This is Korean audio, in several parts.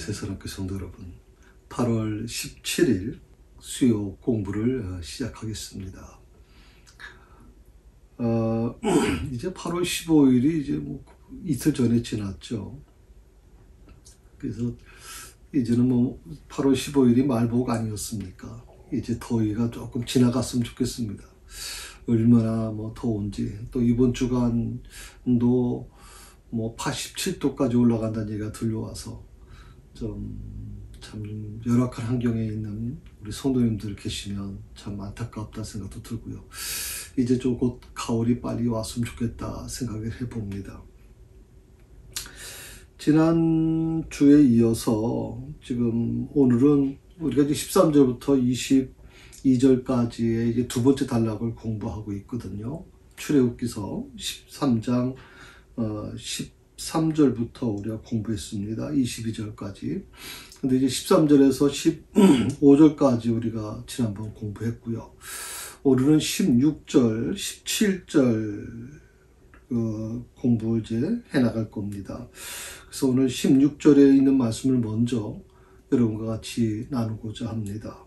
새사랑교회 성도 여러분, 8월 17일 수요 공부를 시작하겠습니다. 이제 8월 15일이 이제 이틀 전에 지났죠. 그래서 이제는 8월 15일이 말복 아니었습니까? 이제 더위가 조금 지나갔으면 좋겠습니다. 얼마나 더운지. 또 이번 주간도 87도까지 올라간다는 얘기가 들려와서 참 열악한 환경에 있는 우리 성도님들 계시면 참 안타깝다 생각도 들고요. 이제 좀 곧 가을이 빨리 왔으면 좋겠다 생각을 해봅니다. 지난 주에 이어서 지금 오늘은 우리가 이제 13절부터 22절까지의 이제 두 번째 단락을 공부하고 있거든요. 출애굽기서 13장 13절부터 우리가 공부했습니다. 22절까지. 근데 이제 13절에서 15절까지 우리가 지난번 공부했고요. 오늘은 16절, 17절 공부 이제 해나갈 겁니다. 그래서 오늘 16절에 있는 말씀을 먼저 여러분과 같이 나누고자 합니다.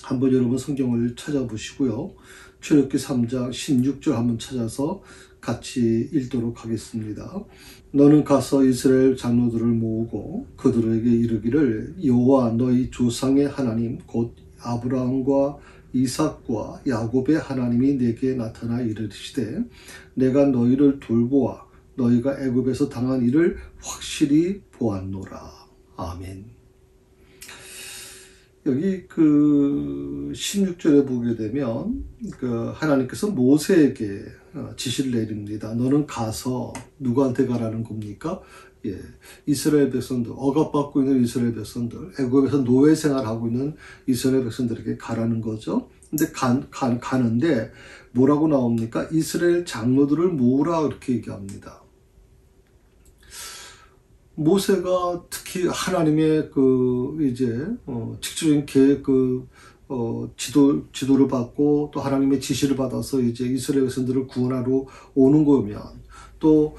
한번 여러분 성경을 찾아보시고요. 출애굽기 3장 16절 한번 찾아서 같이 읽도록 하겠습니다. 너는 가서 이스라엘 장로들을 모으고 그들에게 이르기를 여호와 너희 조상의 하나님 곧 아브라함과 이삭과 야곱의 하나님이 내게 나타나 이르시되 내가 너희를 돌보아 너희가 애굽에서 당한 일을 확실히 보았노라. 아멘. 여기 16절에 보게 되면 하나님께서 모세에게 지시를 내립니다. 너는 가서 누구한테 가라는 겁니까? 이스라엘 백성들, 억압받고 있는 이스라엘 백성들, 애굽에서 노예 생활하고 있는 이스라엘 백성들에게 가라는 거죠. 근데 가는데 뭐라고 나옵니까? 이스라엘 장로들을 모으라 이렇게 얘기합니다. 모세가 특히 하나님의 직접적인 계획 지도를 받고 또 하나님의 지시를 받아서 이제 이스라엘 백성들을 구원하러 오는 거면 또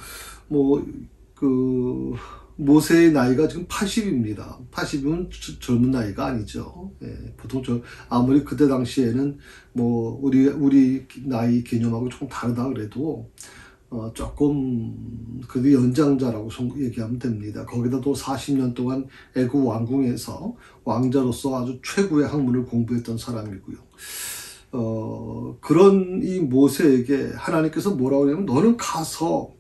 모세의 나이가 지금 80입니다. 80이면 젊은 나이가 아니죠. 보통 아무리 그때 당시에는 우리 나이 개념하고 조금 다르다 그래도 조금 그게 연장자라고 얘기하면 됩니다. 거기다 또 40년 동안 애굽 왕궁에서 왕자로서 아주 최고의 학문을 공부했던 사람이고요. 그런 이 모세에게 하나님께서 뭐라고 하냐면 너는 가서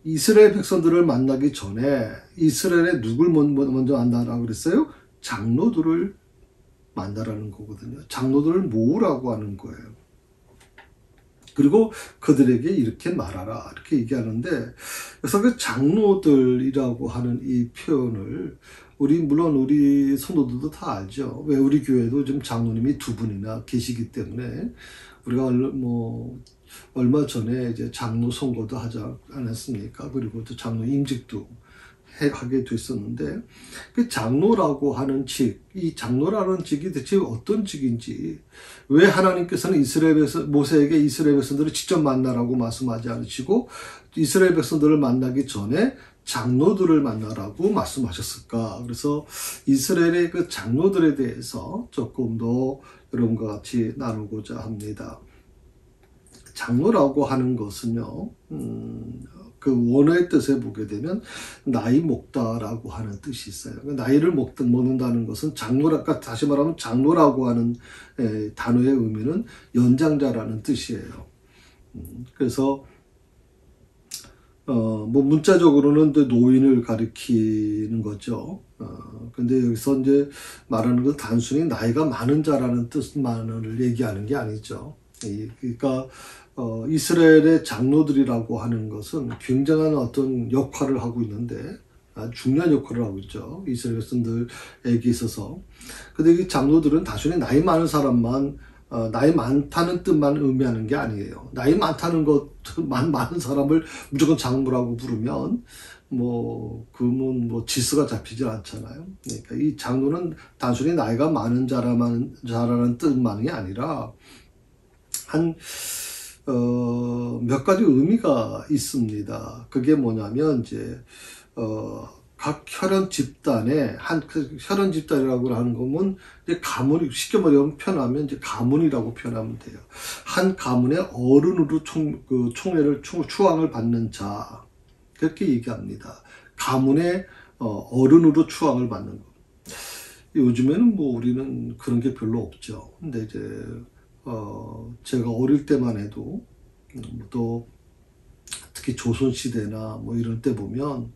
이스라엘 백성들을 만나기 전에 이스라엘의 누굴 먼저 만나라고 그랬어요? 장로들을 만나라는 거거든요. 장로들을 모으라고 하는 거예요. 그리고 그들에게 이렇게 말하라 이렇게 얘기하는데, 그래서 그 장로들이라고 하는 이 표현을 물론 우리 성도들도 다 알죠. 왜 우리 교회도 지금 장로님이 두 분이나 계시기 때문에 우리가 얼마 전에 이제 장로 선거도 하지 않았습니까? 그리고 또 장로 임직도 하게 됐었는데, 그 장로라고 하는 이 장로라는 직이 대체 어떤 직인지, 왜 하나님께서는 모세에게 이스라엘 백성들을 직접 만나라고 말씀하지 않으시고 이스라엘 백성들을 만나기 전에 장로들을 만나라고 말씀하셨을까? 그래서 이스라엘의 그 장로들에 대해서 조금 더 여러분과 같이 나누고자 합니다. 장로라고 하는 것은요, 그 원어의 뜻에 보게 되면 나이 먹다라고 하는 뜻이 있어요. 나이를 먹는다는 것은 다시 말하면 장로라고 하는 단어의 의미는 연장자라는 뜻이에요. 그래서 문자적으로는 노인을 가리키는 거죠. 근데 여기서 이제 말하는 건 단순히 나이가 많은 자라는 뜻만을 얘기하는 게 아니죠. 그러니까 이스라엘의 장로들이라고 하는 것은 굉장한 어떤 역할을 하고 있는데, 중요한 역할을 하고 있죠. 이스라엘 백성들에게 있어서. 근데 이 장로들은 단순히 나이 많은 사람만, 나이 많다는 뜻만 의미하는 게 아니에요. 나이 많다는 많은 사람을 무조건 장로라고 부르면, 그러면 지수가 잡히질 않잖아요. 그러니까 이 장로는 단순히 나이가 많은 자라는 뜻만이 아니라, 몇 가지 의미가 있습니다. 그게 뭐냐면, 각 혈연 집단에 그 혈연 집단이라고 하는 거면 이제 가문, 쉽게 말하면 표현하면 이제 가문이라고 표현하면 돼요. 한 가문의 어른으로 추앙을 받는 자, 그렇게 얘기합니다. 가문의 어른으로 추앙을 받는 거. 요즘에는 뭐 우리는 그런 게 별로 없죠. 근데 이제 제가 어릴 때만 해도 또 특히 조선 시대나 뭐 이런 때 보면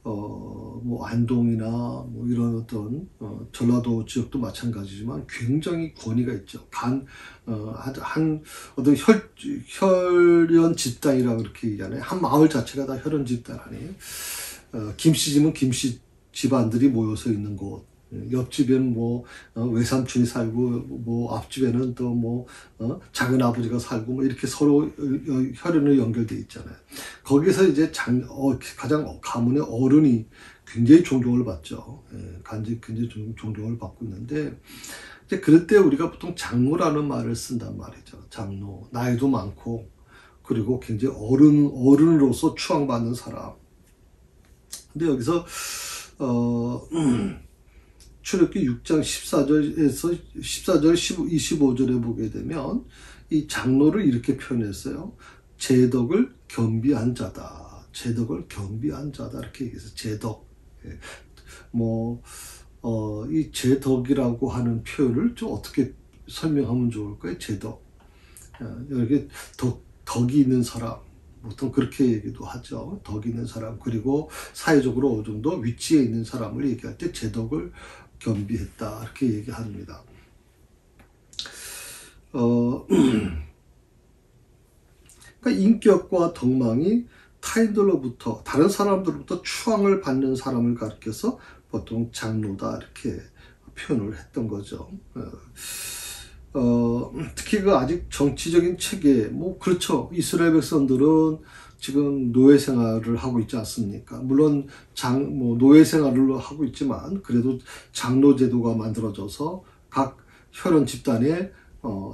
뭐 안동이나 뭐 이런 어떤 전라도 지역도 마찬가지지만 굉장히 권위가 있죠. 한 어떤 혈연 집단이라 그렇게 얘기하나요? 한 마을 자체가 다 혈연 집단 아니에요? 김씨집은 김씨 집안들이 모여서 있는 곳. 옆집에는 뭐 외삼촌이 살고 뭐 앞집에는 또 뭐 작은 아버지가 살고 뭐 이렇게 서로 혈연으로 연결돼 있잖아요. 거기서 이제 가장 가문의 어른이 굉장히 존경을 받죠. 굉장히 존경을 받고 있는데 이제 그럴 때 우리가 보통 장로라는 말을 쓴단 말이죠. 장로, 나이도 많고 그리고 굉장히 어른으로서 추앙받는 사람. 근데 여기서 출애굽기 6장 14절에서 14절 25절에 보게 되면 이 장로를 이렇게 표현했어요. 제덕을 겸비한 자다. 제덕을 겸비한 자다. 이렇게 얘기해서 제덕. 이 제덕이라고 하는 표현을 좀 어떻게 설명하면 좋을까요? 제덕. 여기 덕이 있는 사람. 보통 그렇게 얘기도 하죠. 덕이 있는 사람. 그리고 사회적으로 어느 정도 위치에 있는 사람을 얘기할 때 제덕을 겸비했다. 이렇게 얘기합니다. 그러니까 인격과 덕망이 타인들로부터, 다른 사람들로부터 추앙을 받는 사람을 가리켜서 보통 장로다. 이렇게 표현을 했던 거죠. 특히 그 아직 정치적인 체계, 뭐, 그렇죠. 이스라엘 백성들은 지금 노예 생활을 하고 있지 않습니까? 물론 노예 생활을 하고 있지만 그래도 장로 제도가 만들어져서 각 혈연 집단의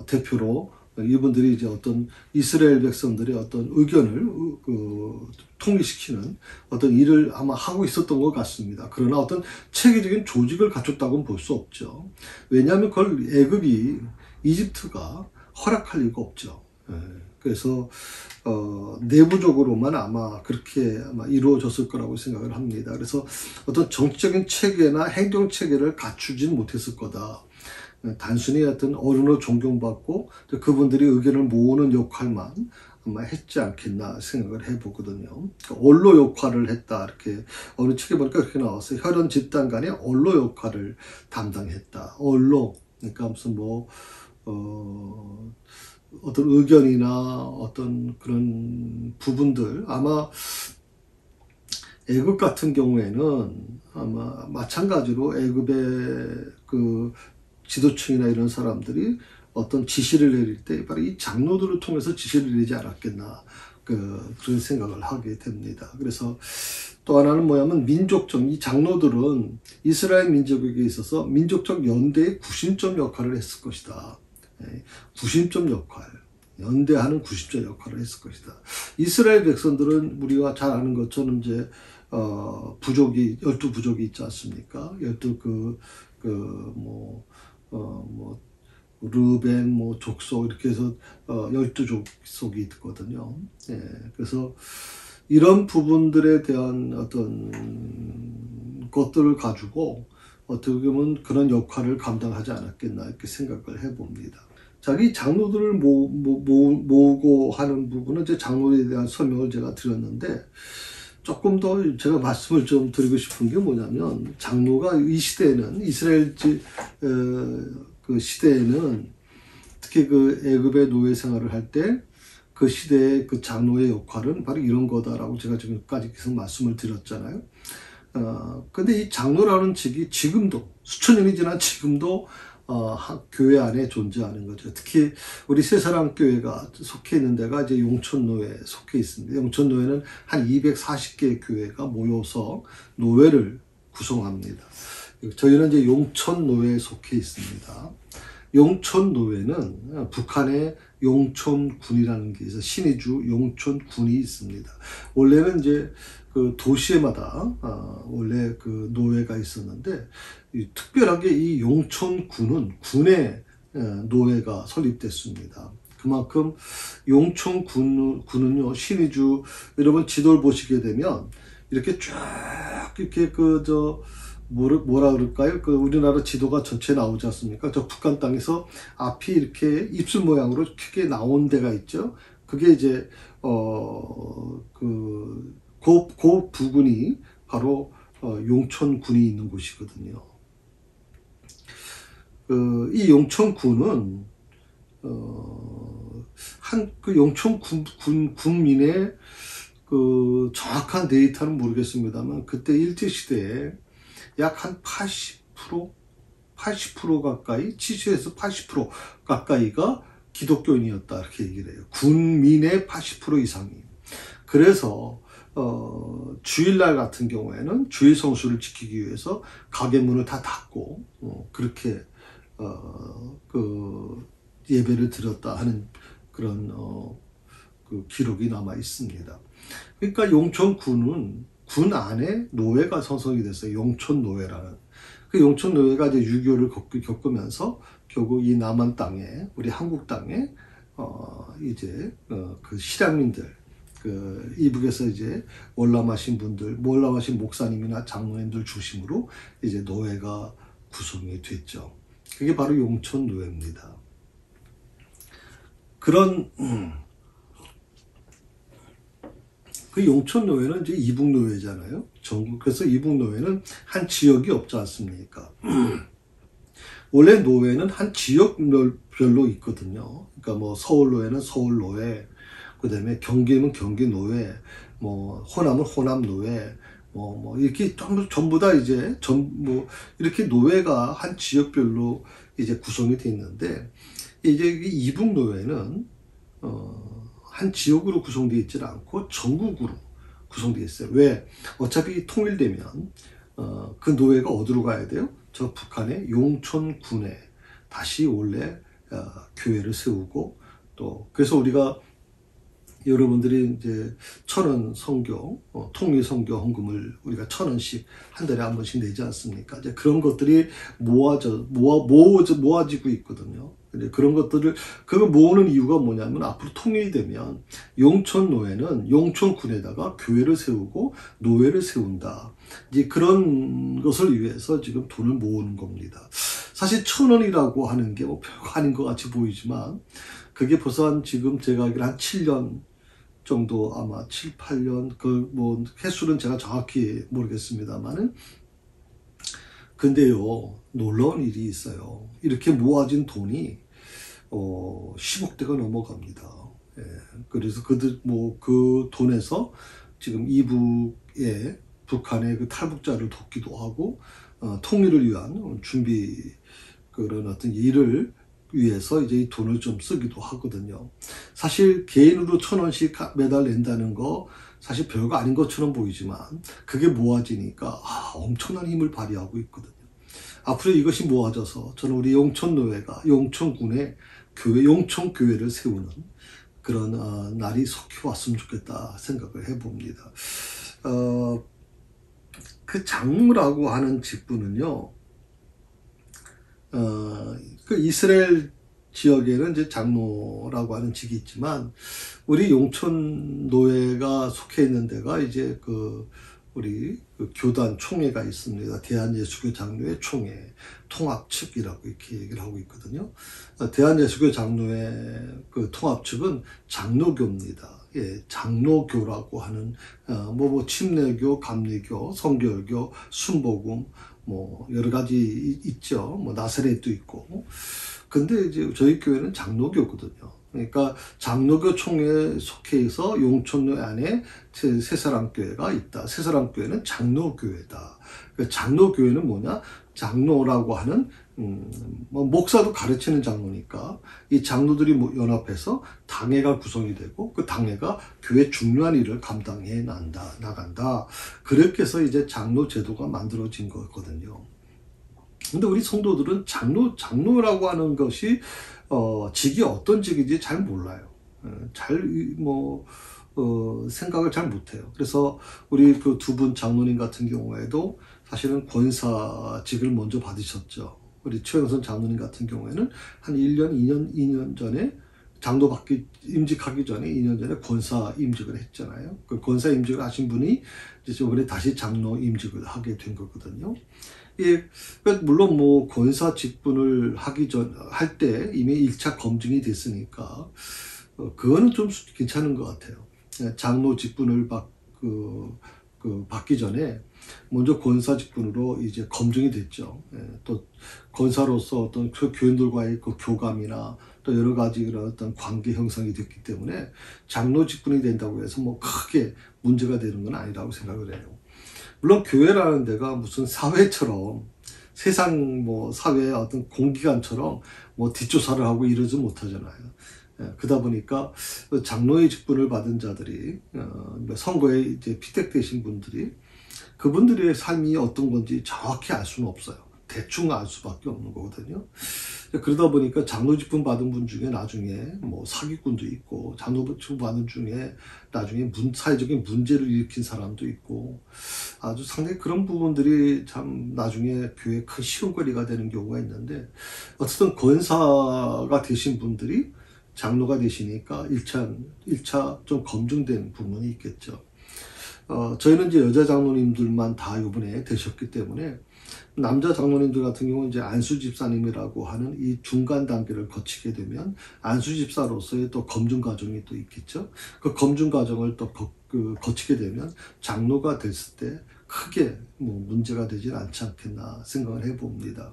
대표로 이분들이 이제 어떤 이스라엘 백성들의 어떤 의견을 통일시키는 어떤 일을 아마 하고 있었던 것 같습니다. 그러나 어떤 체계적인 조직을 갖췄다고는 볼 수 없죠. 왜냐하면 그걸 이집트가 허락할 리가 없죠. 그래서 내부적으로만 아마 그렇게 이루어졌을 거라고 생각을 합니다. 그래서 어떤 정치적인 체계나 행정 체계를 갖추진 못했을 거다. 단순히 어떤 어른으로 존경받고 그분들이 의견을 모으는 역할만 아마 했지 않겠나 생각을 해보거든요. 그러니까 언로 역할을 했다. 이렇게 어느 책에 보니까 그렇게 나왔어요. 혈연 집단 간의 언로 역할을 담당했다. 언로. 그러니까 무슨 어떤 의견이나 어떤 그런 부분들, 아마 애굽 같은 경우에는 아마 마찬가지로 애굽의 그 지도층이나 이런 사람들이 어떤 지시를 내릴 때 바로 이 장로들을 통해서 지시를 내리지 않았겠나 그런 생각을 하게 됩니다. 그래서 또 하나는 뭐냐면 이 장로들은 이스라엘 민족에게 있어서 민족적 연대의 구심점 역할을 했을 것이다. 구심점 역할, 연대하는 구심점 역할을 했을 것이다. 이스라엘 백성들은 우리가 잘 아는 것처럼 이제 12부족이 있지 않습니까? 12 르벤, 족속, 이렇게 해서 12족속이 있거든요. 그래서 이런 부분들에 대한 어떤 것들을 가지고 어떻게 보면 그런 역할을 감당하지 않았겠나 이렇게 생각을 해봅니다. 자기 장로들을 모으고 하는 부분은 이제 장로에 대한 설명을 제가 드렸는데 조금 더 제가 말씀을 좀 드리고 싶은 게 뭐냐면 장로가 이 시대에는 이스라엘 그 시대에는 특히 그 애굽의 노예 생활을 할 때 그 시대의 그 장로의 역할은 바로 이런 거다라고 제가 지금까지 계속 말씀을 드렸잖아요. 근데 이 장로라는 직이 지금도 수천 년이 지난 지금도 교회 안에 존재하는 거죠. 특히 우리 새사랑교회가 속해 있는 데가 이제 용천노회에 속해 있습니다. 용천노회는 한 240개의 교회가 모여서 노회를 구성합니다. 저희는 이제 용천노회에 속해 있습니다. 용천노회는 북한의 용천군이라는 게 있어요. 신의주 용천군이 있습니다. 원래는 이제 그 도시에마다 원래 그 노회가 있었는데 특별하게 이 용천군은 군의 노회가 설립됐습니다. 그만큼 용천군은요, 신의주, 여러분 지도를 보시게 되면 이렇게 쫙 이렇게 뭐라 그럴까요? 그 우리나라 지도가 전체 나오지 않습니까? 저 북한 땅에서 앞이 이렇게 입술 모양으로 크게 나온 데가 있죠. 그게 이제 그 부근이 바로 용천군이 있는 곳이거든요. 이 용천군은 그 용천군 군민의 그 정확한 데이터는 모르겠습니다만 그때 일제시대에 약 한 80% 가까이, 70에서 80% 가까이가 기독교인이었다 이렇게 얘기를 해요. 군민의 80% 이상이. 그래서 주일날 같은 경우에는 주일 성수를 지키기 위해서 가게 문을 다 닫고 그렇게 그 예배를 드렸다 하는 그런 그 기록이 남아 있습니다. 그러니까 용천군은 군 안에 노회가 선성이 됐어요. 용천노회라는. 그 용천노회가 이제 6.25를 겪으면서 결국 이 남한 땅에, 우리 한국 땅에 이제 그 실향민들, 그 이북에서 이제 월남하신 분들, 월남하신 목사님이나 장로님들 중심으로 이제 노회가 구성이 됐죠. 그게 바로 용천노회입니다. 그런 그 용천노회는 이제 이북노회잖아요. 전국에서 이북노회는 한 지역이 없지 않습니까? 원래 노회는 한 지역별로 있거든요. 그러니까 뭐 서울노회는 서울노회, 그 다음에 경기면 경기노회, 뭐 호남은 호남노회, 뭐 이렇게 전부 다 이제 뭐 이렇게 노회가 한 지역별로 이제 구성이 돼 있는데 이제 이북노회는 한 지역으로 구성되어 있지 않고 전국으로 구성되어 있어요. 왜? 어차피 통일되면 그 노회가 어디로 가야 돼요? 저 북한의 용천군에 다시 원래 교회를 세우고 또 그래서 우리가 여러분들이 이제 1,000원 선교, 통일 선교 헌금을 우리가 1,000원씩 한 달에 한 번씩 내지 않습니까? 이제 그런 것들이 모아지고 있거든요. 그런 것들을, 그걸 모으는 이유가 뭐냐면 앞으로 통일이 되면 용천노회는 용천군에다가 교회를 세우고 노회를 세운다. 이제 그런 것을 위해서 지금 돈을 모으는 겁니다. 사실 1,000원이라고 하는 게 뭐 별거 아닌 것 같이 보이지만 그게 벌써 한 지금 제가 알기로 한 7년 정도 아마 7, 8년 그 뭐 횟수는 제가 정확히 모르겠습니다만은 근데요 놀라운 일이 있어요. 이렇게 모아진 돈이 10억대가 넘어갑니다. 예, 그래서 그 돈에서 지금 이북에 북한의 그 탈북자를 돕기도 하고 통일을 위한 준비 그런 어떤 일을 위해서 이제 이 돈을 좀 쓰기도 하거든요. 사실 개인으로 1,000원씩 매달 낸다는 거 사실 별거 아닌 것처럼 보이지만 그게 모아지니까 엄청난 힘을 발휘하고 있거든요. 앞으로 이것이 모아져서 저는 우리 용천노회가 용천군의 교회, 용천교회를 세우는 그런 날이 속히 왔으면 좋겠다 생각을 해봅니다. 그 장로라고 하는 직분은요, 그 이스라엘 지역에는 이제 장로라고 하는 직이 있지만 우리 용천노회가 속해 있는 데가 이제 우리 교단 총회가 있습니다. 대한예수교 장로회 총회 통합측이라고 이렇게 얘기를 하고 있거든요. 대한예수교 장로회 그 통합측은 장로교입니다. 예, 장로교라고 하는 침례교, 감리교, 성결교, 순복음 뭐 여러 가지 있죠. 뭐 나사렛도 있고. 근데 이제 저희 교회는 장로교거든요. 그러니까 장로교 총회에 속해서 용천노회 안에 새사랑교회가 있다. 새사랑교회는 장로교회다. 그러니까 장로교회는 뭐냐? 장로라고 하는 목사도 가르치는 장로니까 이 장로들이 연합해서 당회가 구성이 되고 그 당회가 교회 중요한 일을 감당해 나간다. 그렇게 해서 이제 장로 제도가 만들어진 거거든요. 근데 우리 성도들은 장로라고 하는 것이 직이 어떤 직인지 잘 몰라요. 생각을 잘 못해요. 그래서 우리 그 두 분 장로님 같은 경우에도 사실은 권사직을 먼저 받으셨죠. 우리 최영선 장로님 같은 경우에는 한 1년, 2년 전에 장로 임직하기 전에 2년 전에 권사 임직을 했잖아요. 그 권사 임직을 하신 분이 이제 저번에 다시 장로 임직을 하게 된 거거든요. 예, 물론 뭐 권사 직분을 할 때 이미 1차 검증이 됐으니까 그거는 좀 괜찮은 것 같아요. 장로 직분을 받기 전에 먼저 권사 직분으로 이제 검증이 됐죠. 또 권사로서 어떤 교인들과의 그 교감이나 또 여러 가지 그런 어떤 관계 형성이 됐기 때문에 장로 직분이 된다고 해서 뭐 크게 문제가 되는 건 아니라고 생각을 해요. 물론 교회라는 데가 무슨 사회처럼 세상 뭐 사회의 어떤 공기관처럼 뭐 뒷조사를 하고 이러지 못하잖아요. 그러다 보니까 장로의 직분을 받은 자들이 선거에 이제 피택되신 분들이 그분들의 삶이 어떤 건지 정확히 알 수는 없어요. 대충 알 수밖에 없는 거거든요. 그러다 보니까 장로 직분 받은 분 중에 나중에 뭐 사기꾼도 있고, 장로 직분 받은 중에 나중에 사회적인 문제를 일으킨 사람도 있고, 아주 상당히 그런 부분들이 참 나중에 교회에 큰 시험거리가 되는 경우가 있는데, 어쨌든 권사가 되신 분들이 장로가 되시니까 1차 좀 검증된 부분이 있겠죠. 저희는 이제 여자 장로님들만 다 이번에 되셨기 때문에 남자 장로님들 같은 경우는 이제 안수 집사님이라고 하는 이 중간 단계를 거치게 되면 안수 집사로서의 또 검증 과정이 또 있겠죠. 그 검증 과정을 또 거치게 되면 장로가 됐을 때 크게 뭐 문제가 되진 않지 않겠나 생각을 해봅니다.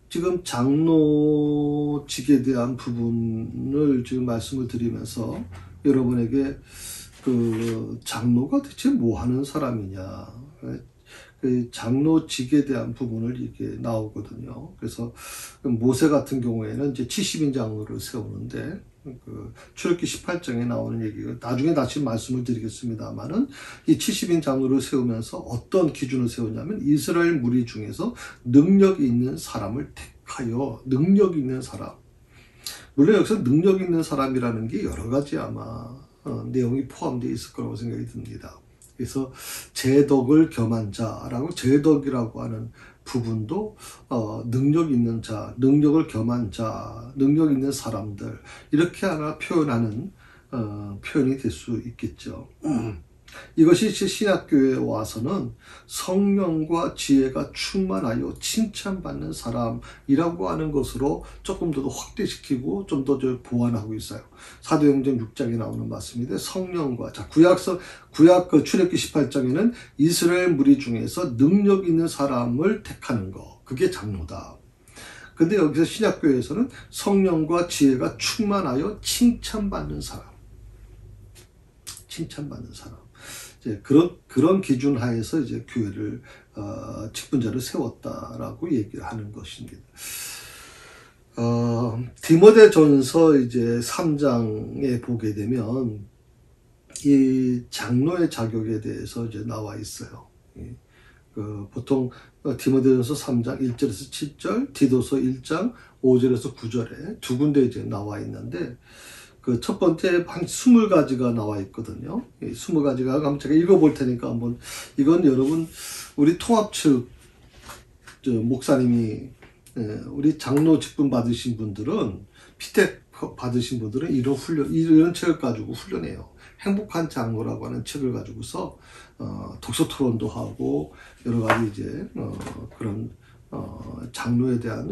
지금 장로직에 대한 부분을 지금 말씀을 드리면서 여러분에게 그 장로가 대체 뭐 하는 사람이냐, 그 장로직에 대한 부분을 이게 나오거든요. 그래서 모세 같은 경우에는 이제 70인 장로를 세우는데 그 출애굽기 18장에 나오는 얘기가 나중에 다시 말씀을 드리겠습니다만은 이 70인 장로를 세우면서 어떤 기준을 세우냐면 이스라엘 무리 중에서 능력 있는 사람을 택하여 능력 있는 사람. 물론 여기서 능력 있는 사람이라는 게 여러 가지 아마 내용이 포함되어 있을 거라고 생각이 듭니다. 그래서 재덕을 겸한 자라고 재덕이라고 하는 부분도 능력 있는 자, 능력을 겸한 자, 능력 있는 사람들 이렇게 하나 표현하는 표현이 될 수 있겠죠. 이것이 신약교회에 와서는 성령과 지혜가 충만하여 칭찬받는 사람이라고 하는 것으로 조금 더 확대시키고 좀 더 보완하고 있어요. 사도행전 6장에 나오는 말씀인데 성령과 구약 그 출애굽기 18장에는 이스라엘 무리 중에서 능력 있는 사람을 택하는 거 그게 장로다. 근데 여기서 신약교회에서는 성령과 지혜가 충만하여 칭찬받는 사람. 이제 그런 기준 하에서 이제 교회를 직분자를 세웠다라고 얘기를 하는 것입니다. 디모데전서 이제 3장에 보게 되면 이 장로의 자격에 대해서 이제 나와 있어요. 보통 디모데전서 3장 1절에서 7절, 디도서 1장 5절에서 9절에 두 군데 이제 나와 있는데 그 첫 번째 한 20가지가 나와 있거든요. 20가지가 한번 제가 읽어볼 테니까 한번 이건 여러분 우리 통합 측 목사님이 우리 장로 직분 받으신 분들은 피택 받으신 분들은 이런 책을 가지고 훈련해요. 행복한 장로라고 하는 책을 가지고서 독서 토론도 하고 여러 가지 이제 그런 장로에 대한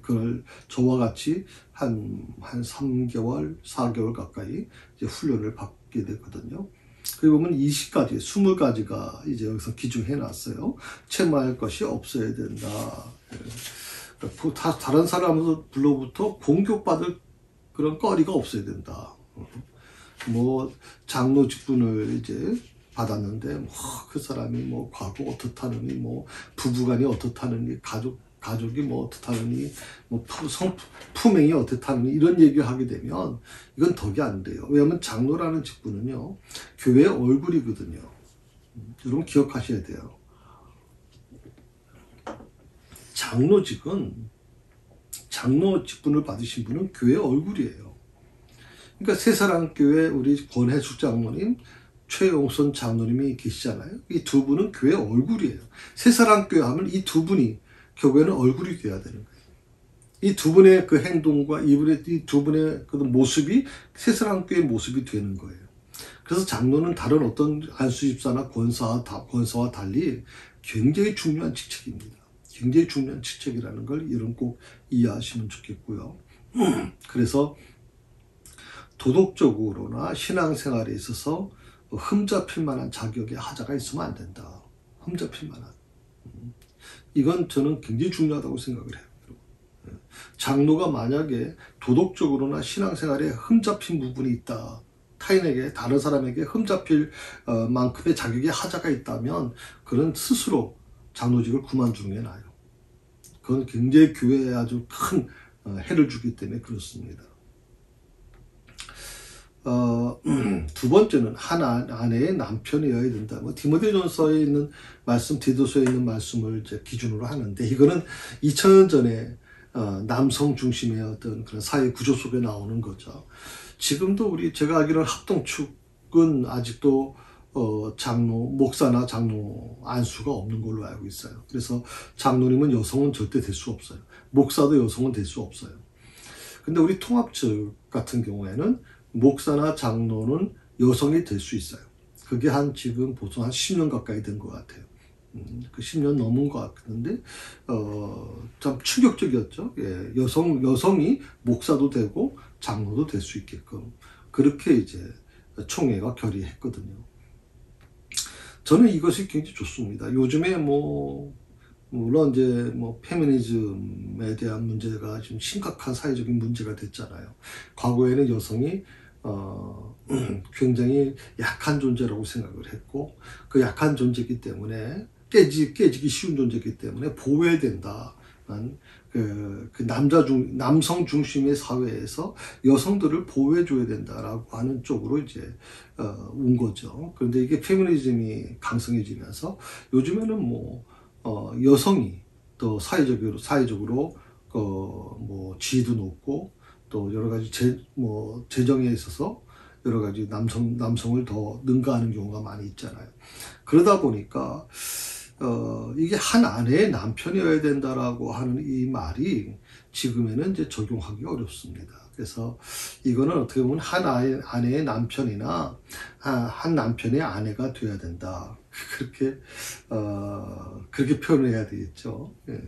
그걸 저와 같이 한 3개월, 4개월 가까이 이제 훈련을 받게 됐거든요. 그리고 보면 20가지가 이제 여기서 기준해 놨어요. 채무할 것이 없어야 된다. 다른 사람들로부터 공격받을 그런 거리가 없어야 된다. 뭐 장로 직분을 이제 받았는데 그 사람이 뭐 과거 어떻다느니 뭐 부부간이 어떻다느니 가족이 뭐 어떻다느니 뭐 품행이 어떻다느니 이런 얘기를 하게 되면 이건 덕이 안 돼요. 왜냐하면 장로라는 직분은요 교회의 얼굴이거든요. 여러분 기억하셔야 돼요. 장로 직분을 받으신 분은 교회 얼굴이에요. 그러니까 새사랑교회 우리 권혜숙 장로님, 최용선 장로님이 계시잖아요. 이 두 분은 교회 얼굴이에요. 새사랑교회 하면 이 두 분이 교회는 얼굴이 돼야 되는 거예요. 이 두 분의 그 행동과 이 두 분의 그 모습이 새사랑교회의 모습이 되는 거예요. 그래서 장로는 다른 어떤 안수집사나 권사와 달리 굉장히 중요한 직책입니다. 굉장히 중요한 직책이라는 걸 이런 꼭 이해하시면 좋겠고요. 그래서 도덕적으로나 신앙생활에 있어서 흠잡힐 만한 자격의 하자가 있으면 안 된다. 흠잡힐 만한. 이건 저는 굉장히 중요하다고 생각을 해요. 장로가 만약에 도덕적으로나 신앙생활에 흠잡힌 부분이 있다. 타인에게, 다른 사람에게 흠잡힐 만큼의 자격의 하자가 있다면 그는 스스로 장로직을 그만두는 게 나아요. 그건 굉장히 교회에 아주 큰 해를 주기 때문에 그렇습니다. 두 번째는 한 아내의 남편이어야 된다. 디모데전서에 있는 말씀, 디도서에 있는 말씀을 이제 기준으로 하는데, 이거는 2000년 전에 남성 중심의 어떤 그런 사회 구조 속에 나오는 거죠. 지금도 제가 알기로는 합동축은 아직도 목사나 장로 안수가 없는 걸로 알고 있어요. 그래서 장로님은 여성은 절대 될 수 없어요. 목사도 여성은 될 수 없어요. 근데 우리 통합측 같은 경우에는 목사나 장로는 여성이 될 수 있어요. 그게 지금 보통 한 10년 가까이 된 것 같아요. 그 10년 넘은 것 같은데, 참 충격적이었죠. 예, 여성이 목사도 되고 장로도 될 수 있게끔 그렇게 이제 총회가 결의했거든요. 저는 이것이 굉장히 좋습니다. 요즘에 물론 이제 페미니즘에 대한 문제가 지금 심각한 사회적인 문제가 됐잖아요. 과거에는 여성이 굉장히 약한 존재라고 생각을 했고, 그 약한 존재이기 때문에 깨지기 쉬운 존재이기 때문에 보호해야 된다. 남성 중심의 사회에서 여성들을 보호해줘야 된다라고 하는 쪽으로 이제 온 거죠. 그런데 이게 페미니즘이 강성해지면서 요즘에는 여성이 또 사회적으로 지위도 높고 또 여러 가지 재정에 있어서 여러 가지 남성을 더 능가하는 경우가 많이 있잖아요. 그러다 보니까 이게 한 아내의 남편이어야 된다라고 하는 이 말이 지금에는 이제 적용하기가 어렵습니다. 그래서 이거는 어떻게 보면 한 아내의 남편이나 한 남편의 아내가 돼야 된다. 그렇게 표현을 해야 되겠죠. 예.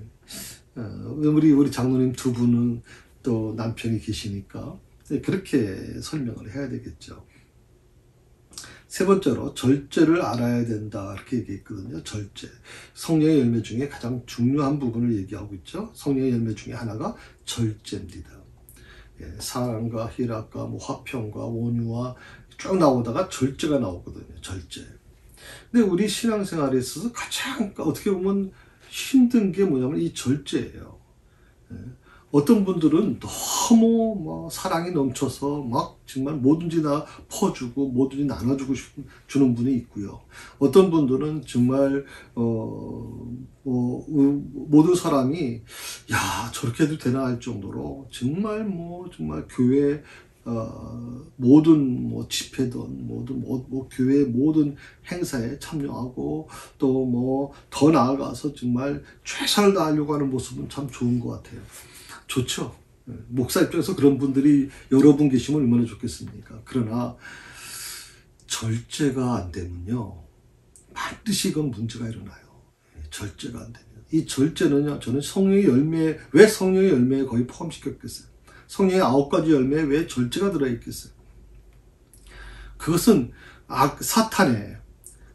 우리 장로님 두 분은 또 남편이 계시니까 그렇게 설명을 해야 되겠죠. 세 번째로 절제를 알아야 된다 이렇게 얘기했거든요. 절제. 성령의 열매 중에 가장 중요한 부분을 얘기하고 있죠. 성령의 열매 중에 하나가 절제입니다. 예, 사랑과 희락과 화평과 온유와 쭉 나오다가 절제가 나오거든요. 절제. 근데 우리 신앙생활에 있어서 가장 어떻게 보면 힘든 게 뭐냐면 이 절제예요. 예. 어떤 분들은 너무 사랑이 넘쳐서 정말 뭐든지 다 퍼주고 뭐든지 나눠주고 주는 분이 있고요. 어떤 분들은 정말 모든 사람이 저렇게 해도 되나 할 정도로 정말 교회 모든 집회든 교회 모든 행사에 참여하고 또 더 나아가서 정말 최선을 다하려고 하는 모습은 참 좋은 것 같아요. 좋죠. 목사 입장에서 그런 분들이 여러 분 계시면 얼마나 좋겠습니까? 그러나 절제가 안 되면요, 반드시 이건 문제가 일어나요. 절제가 안 되면. 이 절제는요, 저는 성령의 열매, 왜 성령의 열매에 거의 포함시켰겠어요? 성령의 9가지 열매에 왜 절제가 들어있겠어요? 그것은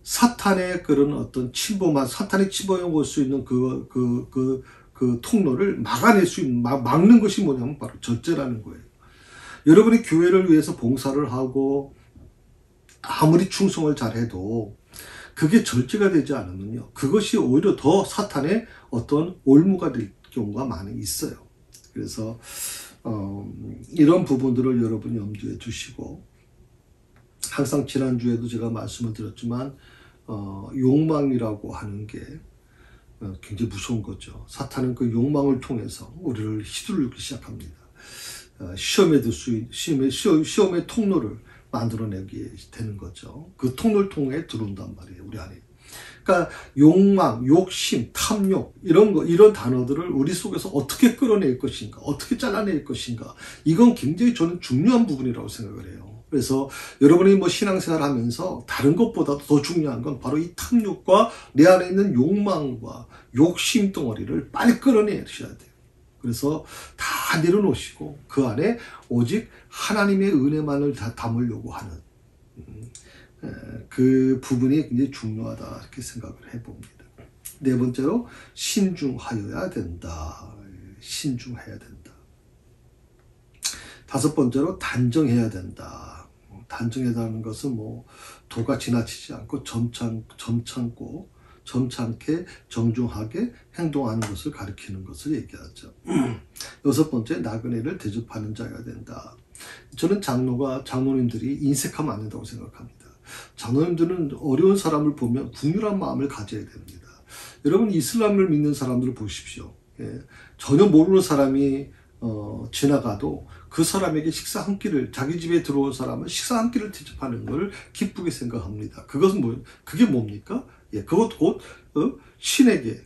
사탄의 그런 어떤 사탄이 침범해 올 수 있는 그 통로를 막는 것이 뭐냐면 바로 절제라는 거예요. 여러분이 교회를 위해서 봉사를 하고 아무리 충성을 잘해도 그게 절제가 되지 않으면요, 그것이 오히려 더 사탄의 어떤 올무가 될 경우가 많이 있어요. 그래서 이런 부분들을 여러분 염두에 두시고, 항상 지난주에도 제가 말씀을 드렸지만 욕망이라고 하는 게 굉장히 무서운 거죠. 사탄은 그 욕망을 통해서 우리를 휘두르기 시작합니다. 시험의 통로를 만들어내게 되는 거죠. 그 통로를 통해 들어온단 말이에요, 우리 안에. 그러니까 욕망, 욕심, 탐욕 이런 단어들을 우리 속에서 어떻게 끌어낼 것인가, 어떻게 잘라낼 것인가, 이건 굉장히 저는 중요한 부분이라고 생각을 해요. 그래서 여러분이 뭐 신앙생활 하면서 다른 것보다 더 중요한 건 바로 이 탐욕과 내 안에 있는 욕망과 욕심 덩어리를 빨리 끌어내셔야 돼요. 그래서 다 내려놓으시고 그 안에 오직 하나님의 은혜만을 다 담으려고 하는 그 부분이 굉장히 중요하다 이렇게 생각을 해봅니다. 네 번째로 신중하여야 된다. 신중해야 된다. 다섯 번째로 단정해야 된다. 단정하다는 것은 뭐 도가 지나치지 않고 점잖게 정중하게 행동하는 것을 가리키는 것을 얘기하죠. 여섯 번째, 나그네를 대접하는 자여야 된다. 저는 장로님들이 인색하면 안 된다고 생각합니다. 장로님들은 어려운 사람을 보면 국률한 마음을 가져야 됩니다. 여러분 이슬람을 믿는 사람들을 보십시오. 전혀 모르는 사람이 지나가도 그 사람에게 식사 한 끼를, 자기 집에 들어온 사람은 식사 한 끼를 대접하는 걸 기쁘게 생각합니다. 그것은 그게 뭡니까? 그것 곧 신이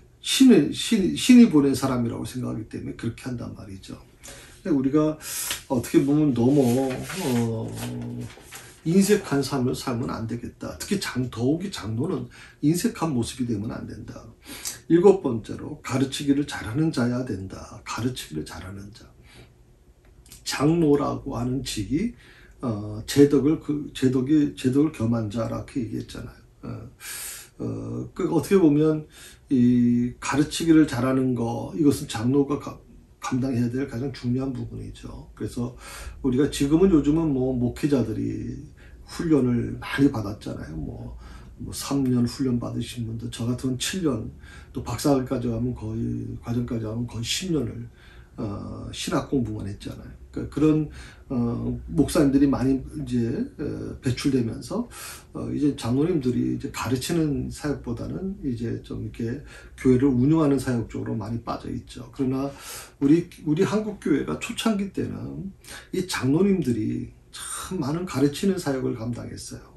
보낸 사람이라고 생각하기 때문에 그렇게 한단 말이죠. 우리가 어떻게 보면 너무 인색한 삶을 살면 안 되겠다. 특히 더욱이 장로는 인색한 모습이 되면 안 된다. 일곱 번째로 가르치기를 잘하는 자야 된다. 가르치기를 잘하는 자. 장로라고 하는 직이 제덕을 겸한 자라고 얘기했잖아요. 어떻게 보면 이 가르치기를 잘하는 거, 이것은 장로가 감당해야 될 가장 중요한 부분이죠. 그래서 우리가 요즘은 뭐 목회자들이 훈련을 많이 받았잖아요. 뭐 3년 훈련 받으신 분들, 저 같은 7년, 또 박사과정까지 하면 거의 10년을 신학 공부만 했잖아요. 그러니까 그런 목사님들이 많이 이제 배출되면서 이제 장로님들이 이제 가르치는 사역보다는 이제 좀 이렇게 교회를 운영하는 사역 쪽으로 많이 빠져 있죠. 그러나 우리 한국 교회가 초창기 때는 이 장로님들이 참 많은 가르치는 사역을 감당했어요.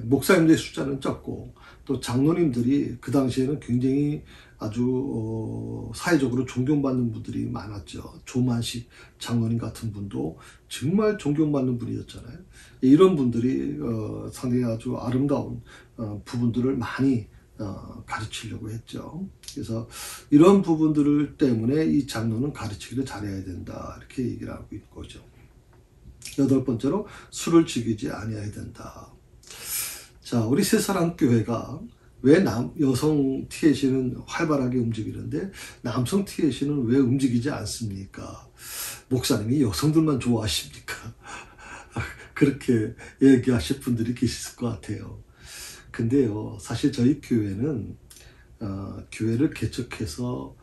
목사님들의 숫자는 적고 또 장로님들이 그 당시에는 굉장히 아주 사회적으로 존경받는 분들이 많았죠. 조만식 장로님 같은 분도 정말 존경받는 분이었잖아요. 이런 분들이 상당히 아주 아름다운 부분들을 많이 가르치려고 했죠. 그래서 이런 부분들 때문에 이 장로는 가르치기를 잘해야 된다 이렇게 얘기를 하고 있는 거죠. 여덟 번째로 술을 즐기지 아니해야 된다. 자, 우리 새사랑교회가 왜 여성 TLC는 활발하게 움직이는데 남성 TLC는 왜 움직이지 않습니까? 목사님이 여성들만 좋아하십니까? 그렇게 얘기하실 분들이 계실 것 같아요. 근데요, 사실 저희 교회는 교회를 개척해서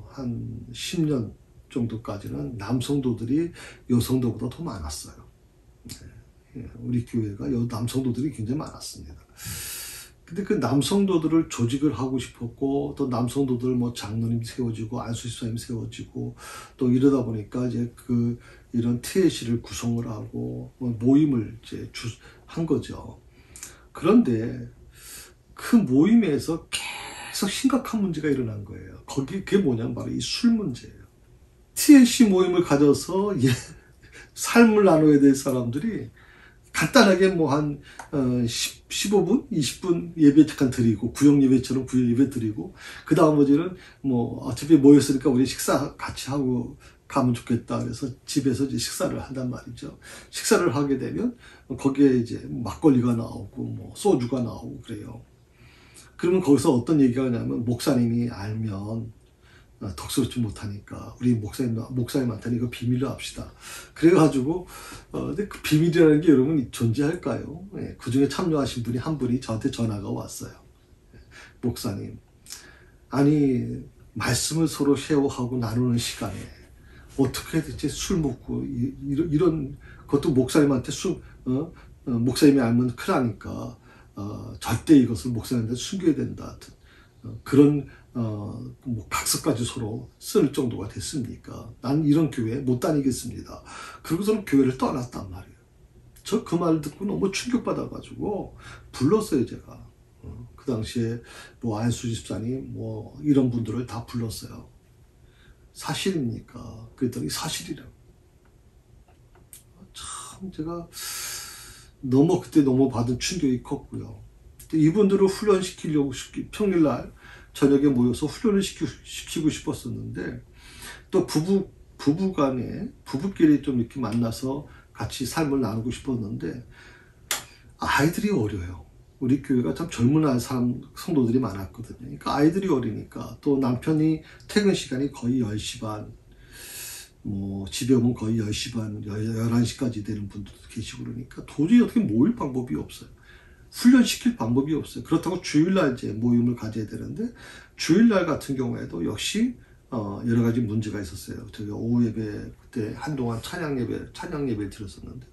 한 10년 정도까지는 남성도들이 여성도보다 더 많았어요. 우리 교회가 남성도들이 굉장히 많았습니다. 근데 그 남성도들을 조직을 하고 싶었고, 또 남성도들 뭐 장로님 세워지고, 안수집사님 세워지고, 또 이러다 보니까 이제 이런 TLC를 구성을 하고, 모임을 이제 한 거죠. 그런데 그 모임에서 계속 심각한 문제가 일어난 거예요. 그게 뭐냐면 바로 이 술 문제예요. TLC 모임을 가져서 삶을 나눠야 될 사람들이 간단하게 뭐 한 15분, 20분 예배 잠깐 드리고, 구역 예배처럼 구역 예배 드리고, 그 나머지는 뭐 어차피 모였으니까 우리 식사 같이 하고 가면 좋겠다. 그래서 집에서 이제 식사를 한단 말이죠. 식사를 하게 되면 거기에 이제 막걸리가 나오고 뭐 소주가 나오고 그래요. 그러면 거기서 어떤 얘기가 하냐면, 목사님이 알면 덕스럽지 못하니까 우리 목사님한테는 이거 비밀로 합시다. 그래가지고 근데 그 비밀이라는 게 여러분 존재할까요? 그 중에 참여하신 분이 한 분이 저한테 전화가 왔어요. 목사님, 아니 말씀을 서로 쉐어하고 나누는 시간에 어떻게 해야지 술 먹고 이런 것도 목사님한테 목사님이 알면 큰일 나니까 절대 이것을 목사님한테 숨겨야 된다. 그런 뭐 각서까지 서로 쓸 정도가 됐습니까? 난 이런 교회 못 다니겠습니다. 그러고서는 교회를 떠났단 말이에요. 저 그 말 듣고 너무 충격받아가지고 불렀어요, 제가. 그 당시에 뭐 안수 집사님 뭐 이런 분들을 다 불렀어요. 사실입니까? 그랬더니 사실이라고. 참 제가 그때 너무 받은 충격이 컸고요. 이분들을 훈련시키려고 평일날 저녁에 모여서 훈련을 시키고 싶었었는데, 또 부부끼리 좀 이렇게 만나서 같이 삶을 나누고 싶었는데, 아이들이 어려요. 우리 교회가 참 젊은 성도들이 많았거든요. 그러니까 아이들이 어리니까, 또 남편이 퇴근 시간이 거의 10시 반, 뭐 집에 오면 거의 10시 반, 11시까지 되는 분들도 계시고 그러니까 도저히 어떻게 모일 방법이 없어요. 훈련시킬 방법이 없어요. 그렇다고 주일날 이제 모임을 가져야 되는데, 주일날 같은 경우에도 역시 여러 가지 문제가 있었어요. 저희가 오후 예배 그때 한동안 찬양 예배를 드렸었는데,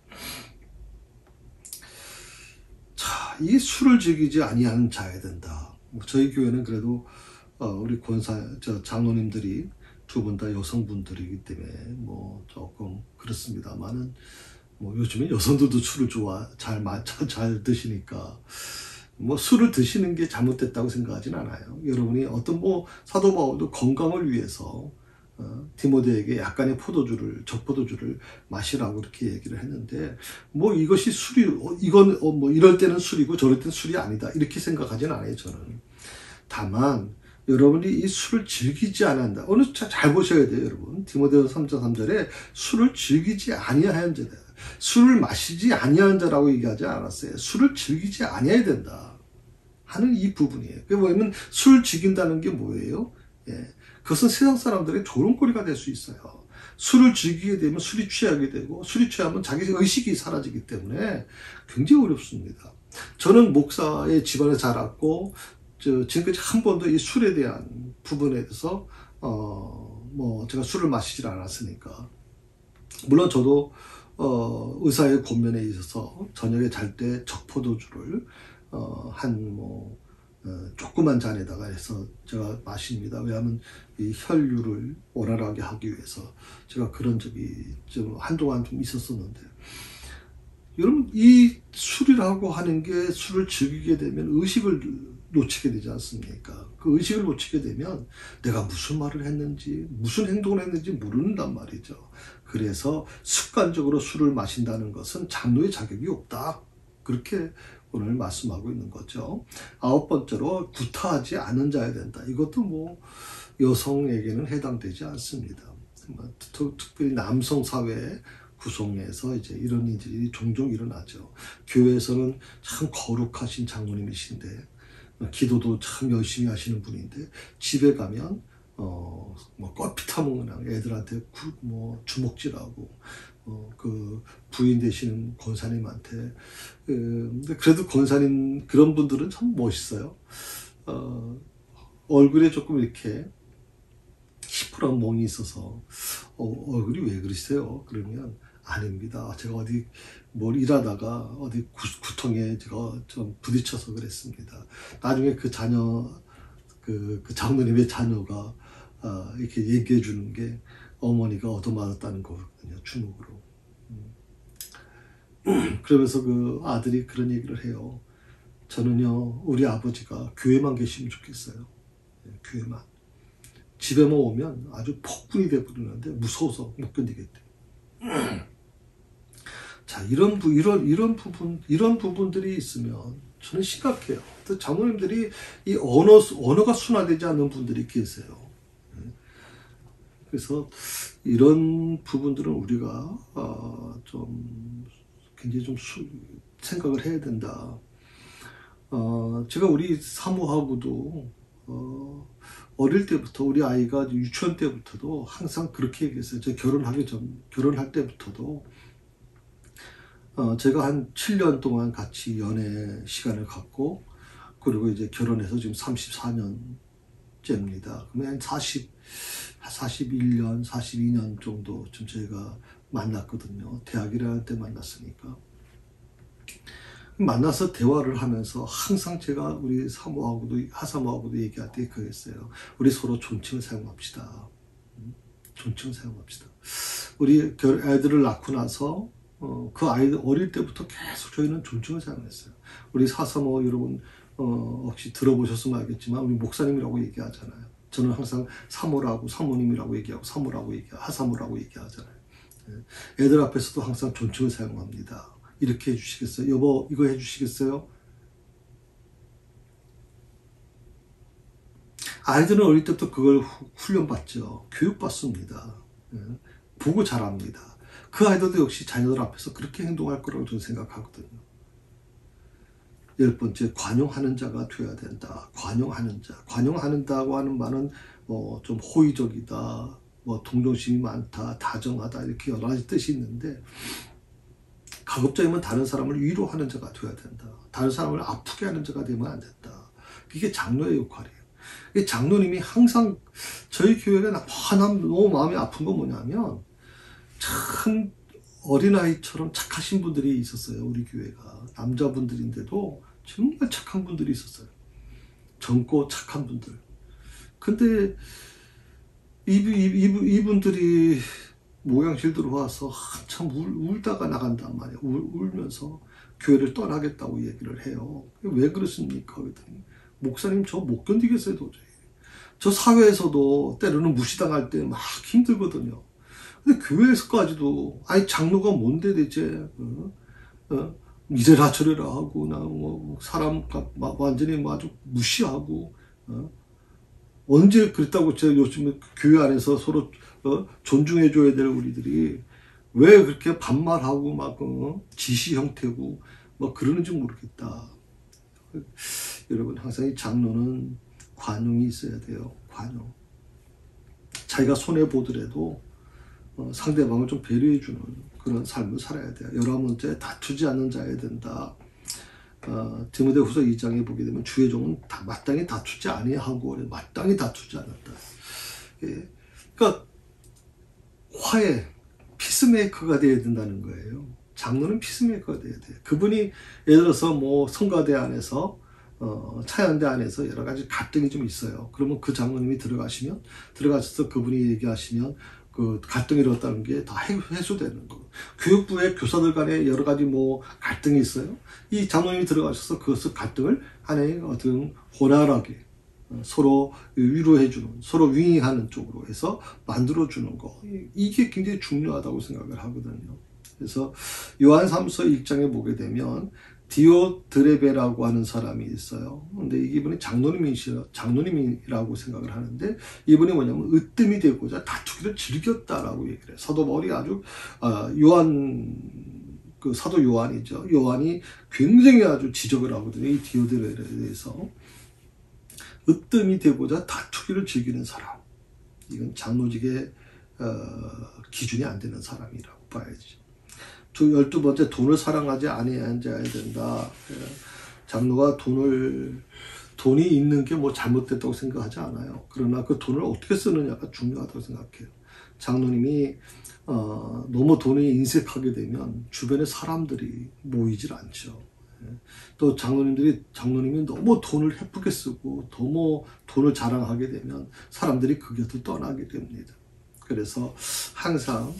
자, 이 술을 즐기지 아니하는 자야 된다. 저희 교회는 그래도 우리 장로님들이 두 분 다 여성분들이기 때문에 뭐 조금 그렇습니다만은, 뭐 요즘에 여성들도 술을 잘 드시니까 뭐 술을 드시는 게 잘못됐다고 생각하진 않아요. 여러분이 어떤 뭐 사도 바울도 건강을 위해서 디모데에게 약간의 적포도주를 마시라고 그렇게 얘기를 했는데, 뭐 이것이 이건 뭐 이럴 때는 술이고 저럴 때는 술이 아니다 이렇게 생각하진 않아요, 저는. 다만 여러분이 이 술을 즐기지 않는다. 잘 보셔야 돼요, 여러분. 디모데후서 3장 3절에 술을 즐기지 아니하는 자다. 술을 마시지 아니하는 자라고 얘기하지 않았어요. 술을 즐기지 아니해야 된다 하는 이 부분이에요. 그게 뭐냐면 술을 즐긴다는 게 뭐예요? 예. 그것은 세상 사람들의 조롱거리가 될 수 있어요. 술을 즐기게 되면 술이 취하게 되고, 술이 취하면 자기 의식이 사라지기 때문에 굉장히 어렵습니다. 저는 목사의 집안에 자랐고, 지금까지 한 번도 이 술에 대한 부분에 대해서 뭐 제가 술을 마시질 않았으니까. 물론 저도 의사의 권면에 있어서 저녁에 잘 때 적포도주를 조그만 잔에다가 해서 제가 마십니다. 왜냐하면 이 혈류를 원활하게 하기 위해서. 제가 그런 적이 좀 한동안 좀 있었었는데, 여러분 이 술이라고 하는 게, 술을 즐기게 되면 의식을 놓치게 되지 않습니까? 그 의식을 놓치게 되면 내가 무슨 말을 했는지, 무슨 행동을 했는지 모른단 말이죠. 그래서 습관적으로 술을 마신다는 것은 장로의 자격이 없다. 그렇게 오늘 말씀하고 있는 거죠. 9번째로 구타하지 않은 자야 된다. 이것도 뭐 여성에게는 해당되지 않습니다. 특별히 남성 사회 구성에서 이제 이런 일들이 종종 일어나죠. 교회에서는 참 거룩하신 장로님이신데, 기도도 참 열심히 하시는 분인데, 집에 가면 뭐 껄핏하면 그냥 애들한테 뭐 주먹질하고, 그 부인 되시는 권사님한테, 근데 그래도 권사님 그런 분들은 참 멋있어요. 얼굴에 조금 이렇게 시퍼런 멍이 있어서 얼굴이 왜 그러세요? 그러면 아닙니다. 제가 어디 뭘 일하다가 어디 구통에 제가 좀 부딪혀서 그랬습니다. 나중에 그 장로님의 자녀가 이렇게 얘기해 주는 게 어머니가 얻어맞았다는 거거든요. 주먹으로. 그러면서 그 아들이 그런 얘기를 해요. 저는요, 우리 아버지가 교회만 계시면 좋겠어요. 교회만. 집에만 오면 아주 폭군이 돼버리는데 무서워서 못 견디겠대. 자, 이런 부분들이 있으면 저는 심각해요. 또 장모님들이 이 언어가 순화되지 않는 분들이 계세요. 그래서 이런 부분들은 우리가 좀 굉장히 좀 생각을 해야 된다. 제가 우리 사모하고도 어릴 때부터, 우리 아이가 유치원 때부터도 항상 그렇게 얘기했어요. 제가 결혼할 때부터도 제가 한 7년 동안 같이 연애 시간을 갖고, 그리고 이제 결혼해서 지금 34년째입니다. 그러면 41년, 42년 정도 좀 저희가 만났거든요. 대학 1학년 때 만났으니까. 만나서 대화를 하면서 항상 제가 우리 사모하고도 하사모하고도 얘기할 때 그랬어요. 우리 서로 존칭을 사용합시다. 존칭 사용합시다. 우리 애들을 낳고 나서 그 아이들 어릴 때부터 계속 저희는 존칭을 사용했어요. 우리 사사모 여러분 혹시 들어보셨으면 알겠지만 우리 목사님이라고 얘기하잖아요. 저는 항상 사모라고 사모님이라고 얘기하고 사모라고 얘기하고 하사모라고 얘기하잖아요. 애들 앞에서도 항상 존칭을 사용합니다. 이렇게 해주시겠어요? 여보 이거 해주시겠어요? 아이들은 어릴 때부터 그걸 훈련받죠. 교육받습니다. 보고 자랍니다. 그 아이들도 역시 자녀들 앞에서 그렇게 행동할 거라고 저는 생각하거든요. 10번째, 관용하는 자가 되어야 된다. 관용하는 자. 관용하는다고 하는 말은 좀 호의적이다, 동정심이 많다, 다정하다 이렇게 여러 가지 뜻이 있는데 가급적이면 다른 사람을 위로하는 자가 되어야 된다. 다른 사람을 아프게 하는 자가 되면 안 된다. 이게 장로의 역할이에요. 장로님이 항상 저희 교회가 너무 마음이 아픈 건 뭐냐면 참 어린아이처럼 착하신 분들이 있었어요. 우리 교회가 남자분들인데도 정말 착한 분들이 있었어요. 젊고 착한 분들. 근데 이분들이 모양실 들어와서 한참 울다가 나간단 말이에요. 울면서 교회를 떠나겠다고 얘기를 해요. 왜 그렇습니까? 그랬더니 목사님 저 못 견디겠어요 도저히. 저 사회에서도 때로는 무시당할 때 막 힘들거든요. 근데 교회에서까지도 아니 장로가 뭔데 대체 이래라 저래라 하고 나 사람 완전히 아주 무시하고 언제 그랬다고 제가 요즘에 교회 안에서 서로 존중해줘야 될 우리들이 왜 그렇게 반말하고 막 지시 형태고 그러는지 모르겠다. 여러분 항상 이 장로는 관용이 있어야 돼요. 관용. 자기가 손해보더라도 상대방을 좀 배려해주는 그런 삶을 살아야 돼요. 여러 문제에 다투지 않는 자여야 된다. 디모데후서 2장에 보게 되면 주의 종은 마땅히 다투지 아니하고 마땅히 다투지 않는다. 예. 그러니까 화해, 피스메이커가 되어야 된다는 거예요. 장로는 피스메이커가 되어야 돼요. 그분이 예를 들어서 성가대 안에서 차연대 안에서 여러 가지 갈등이 좀 있어요. 그러면 그 장로님이 들어가셔서 그분이 얘기하시면 그 갈등이 일었다는 게 다 해소되는 거. 교육부의 교사들 간에 여러 가지 갈등이 있어요. 이 장로님이 들어가셔서 그것을 갈등을 하나의 어떤 원활하게 서로 위로해주는, 서로 윙잉하는 쪽으로 해서 만들어주는 거. 이게 굉장히 중요하다고 생각을 하거든요. 그래서 요한3서 1장에 보게 되면 디오드레베라고 하는 사람이 있어요. 근데 이분이 장로님이라고 생각을 하는데 이분이 뭐냐면 으뜸이 되고자 다투기를 즐겼다라고 얘기를 해요. 사도 바울이 아주 사도 요한이죠. 요한이 굉장히 아주 지적을 하거든요. 이 디오드레베에 대해서. 으뜸이 되고자 다투기를 즐기는 사람. 이건 장로직의 기준이 안 되는 사람이라고 봐야지. 12번째, 돈을 사랑하지 아니하여야 된다. 장로가 돈이 있는 게 잘못됐다고 생각하지 않아요. 그러나 그 돈을 어떻게 쓰느냐가 중요하다고 생각해요. 장로님이 너무 돈이 인색하게 되면 주변에 사람들이 모이질 않죠. 또 장로님이 너무 돈을 헤프게 쓰고 너무 돈을 자랑하게 되면 사람들이 그 곁을 떠나게 됩니다. 그래서 항상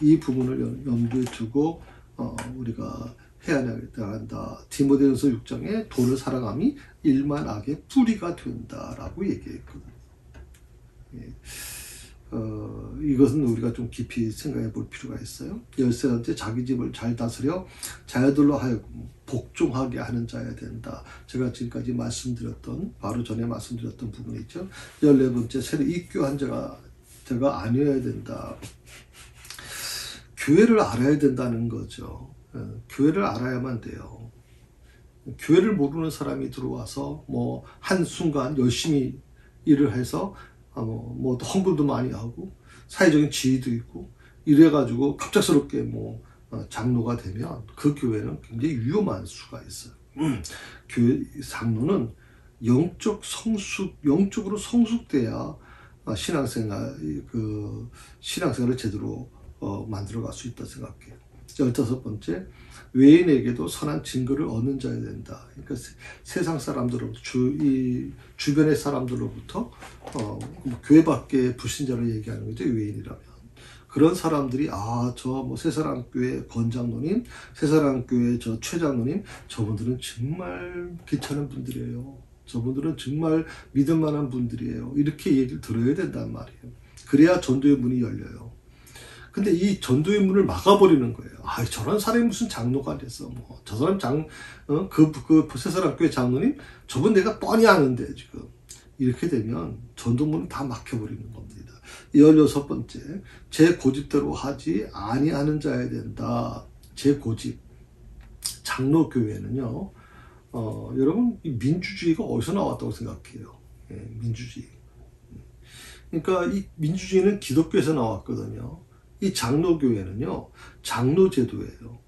이 부분을 염두에 두고 우리가 해야 한다. 디모데후서 6장에 돈을 사랑함이 일만 악의 뿌리가 된다라고 얘기했거든요. 이것은 우리가 좀 깊이 생각해 볼 필요가 있어요. 13번째, 자기 집을 잘 다스려 자녀들로 하여금 복종하게 하는 자여야 된다. 제가 지금까지 바로 전에 말씀드렸던 부분이 있죠. 14번째, 새로 입교한 자가 아니어야 된다. 교회를 알아야 된다는 거죠. 교회를 알아야만 돼요. 교회를 모르는 사람이 들어와서 한순간 열심히 일을 해서 헌금도 많이 하고 사회적인 지위도 있고 이래가지고 갑작스럽게 장로가 되면 그 교회는 굉장히 위험한 수가 있어요. 교회 장로는 영적으로 성숙돼야 신앙생활을 제대로 만들어갈 수 있다 생각해요. 15번째, 외인에게도 선한 증거를 얻는 자야 된다. 그러니까 세상 사람들로부터 주변의 사람들로부터 교회 밖의 불신자를 얘기하는 거죠. 외인이라면. 그런 사람들이 저 뭐 새사랑교회 권장로님, 새사랑교회 저 최장로님, 저분들은 정말 괜찮은 분들이에요. 저분들은 정말 믿을 만한 분들이에요. 이렇게 얘기를 들어야 된단 말이에요. 그래야 전도의 문이 열려요. 근데 이 전도의 문을 막아버리는 거예요. 저런 사람이 무슨 장로가 됐어. 뭐, 저 사람 새사랑교회 장로님? 저분 내가 뻔히 아는데, 지금. 이렇게 되면 전도문은 다 막혀버리는 겁니다. 16번째, 제 고집대로 하지 아니하는 자야 된다. 제 고집. 장로교회는요, 여러분, 이 민주주의가 어디서 나왔다고 생각해요? 민주주의. 그러니까 이 민주주의는 기독교에서 나왔거든요. 이 장로교회는요, 장로제도예요.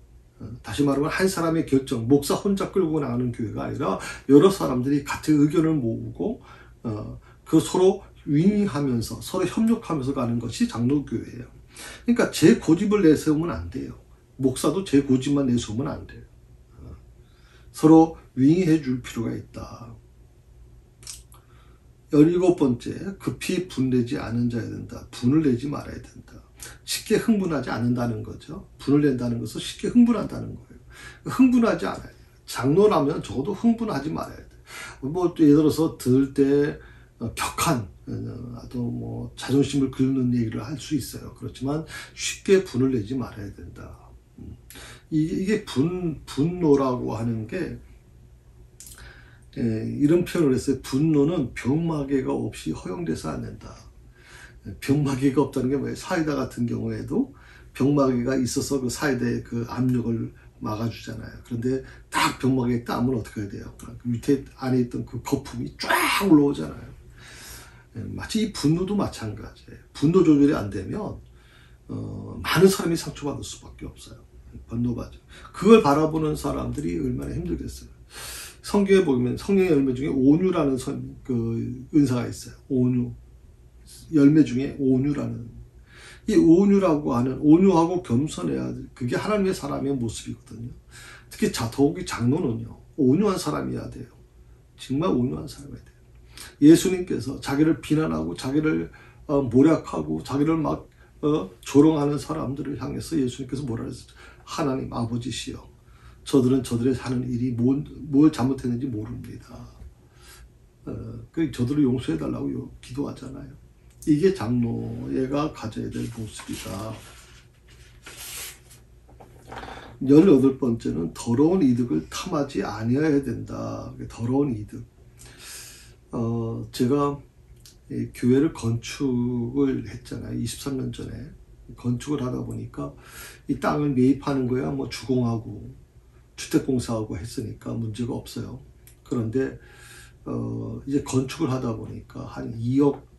다시 말하면 한 사람의 결정, 목사 혼자 끌고 나가는 교회가 아니라 여러 사람들이 같은 의견을 모으고 그 서로 윈윈하면서 서로 협력하면서 가는 것이 장로교회예요. 그러니까 제 고집을 내세우면 안 돼요. 목사도 제 고집만 내세우면 안 돼요. 서로 윈윈해 줄 필요가 있다. 17번째, 급히 분내지 않은 자야 된다. 분을 내지 말아야 된다. 쉽게 흥분하지 않는다는 거죠. 분을 낸다는 것은 쉽게 흥분한다는 거예요. 흥분하지 않아요. 장로라면 적어도 흥분하지 말아야 돼요. 뭐 예를 들어서 들을 때 격한 또 뭐 자존심을 긁는 얘기를 할 수 있어요. 그렇지만 쉽게 분을 내지 말아야 된다. 이게 분노라고 하는 게 이런 표현을 했어요. 분노는 병마개가 없이 허용돼서 안 된다. 병마개가 없다는 게 뭐예요? 사이다 같은 경우에도 병마개가 있어서 그 사이다의 그 압력을 막아주잖아요. 그런데 딱 병마개에 따면 어떻게 해야 돼요? 그 밑에 안에 있던 그 거품이 쫙 올라오잖아요. 마치 이 분노도 마찬가지예요. 분노 조절이 안 되면 많은 사람이 상처받을 수밖에 없어요. 분노받죠. 그걸 바라보는 사람들이 얼마나 힘들겠어요. 성경에 보면 성령의 열매 중에 온유라는 그 은사가 있어요. 온유. 열매 중에 온유라는. 이 온유라고 하는, 온유하고 겸손해야 돼. 그게 하나님의 사람의 모습이거든요. 특히 더욱이 장로는요, 온유한 사람이어야 돼요. 정말 온유한 사람이어야 돼요. 예수님께서 자기를 비난하고 자기를 모략하고 자기를 막 조롱하는 사람들을 향해서 예수님께서 뭐라 그랬어요? 하나님 아버지시여, 저들은 저들의 하는 일이 뭘 잘못했는지 모릅니다. 저들을 용서해달라고 기도하잖아요. 이게 장로가 가져야 될 모습이다. 18번째는 더러운 이득을 탐하지 아니해야 된다. 더러운 이득. 제가 교회를 건축을 했잖아요. 23년 전에 건축을 하다 보니까 이 땅을 매입하는 거야 뭐 주공하고 주택공사하고 했으니까 문제가 없어요. 그런데 이제 건축을 하다 보니까 한 2억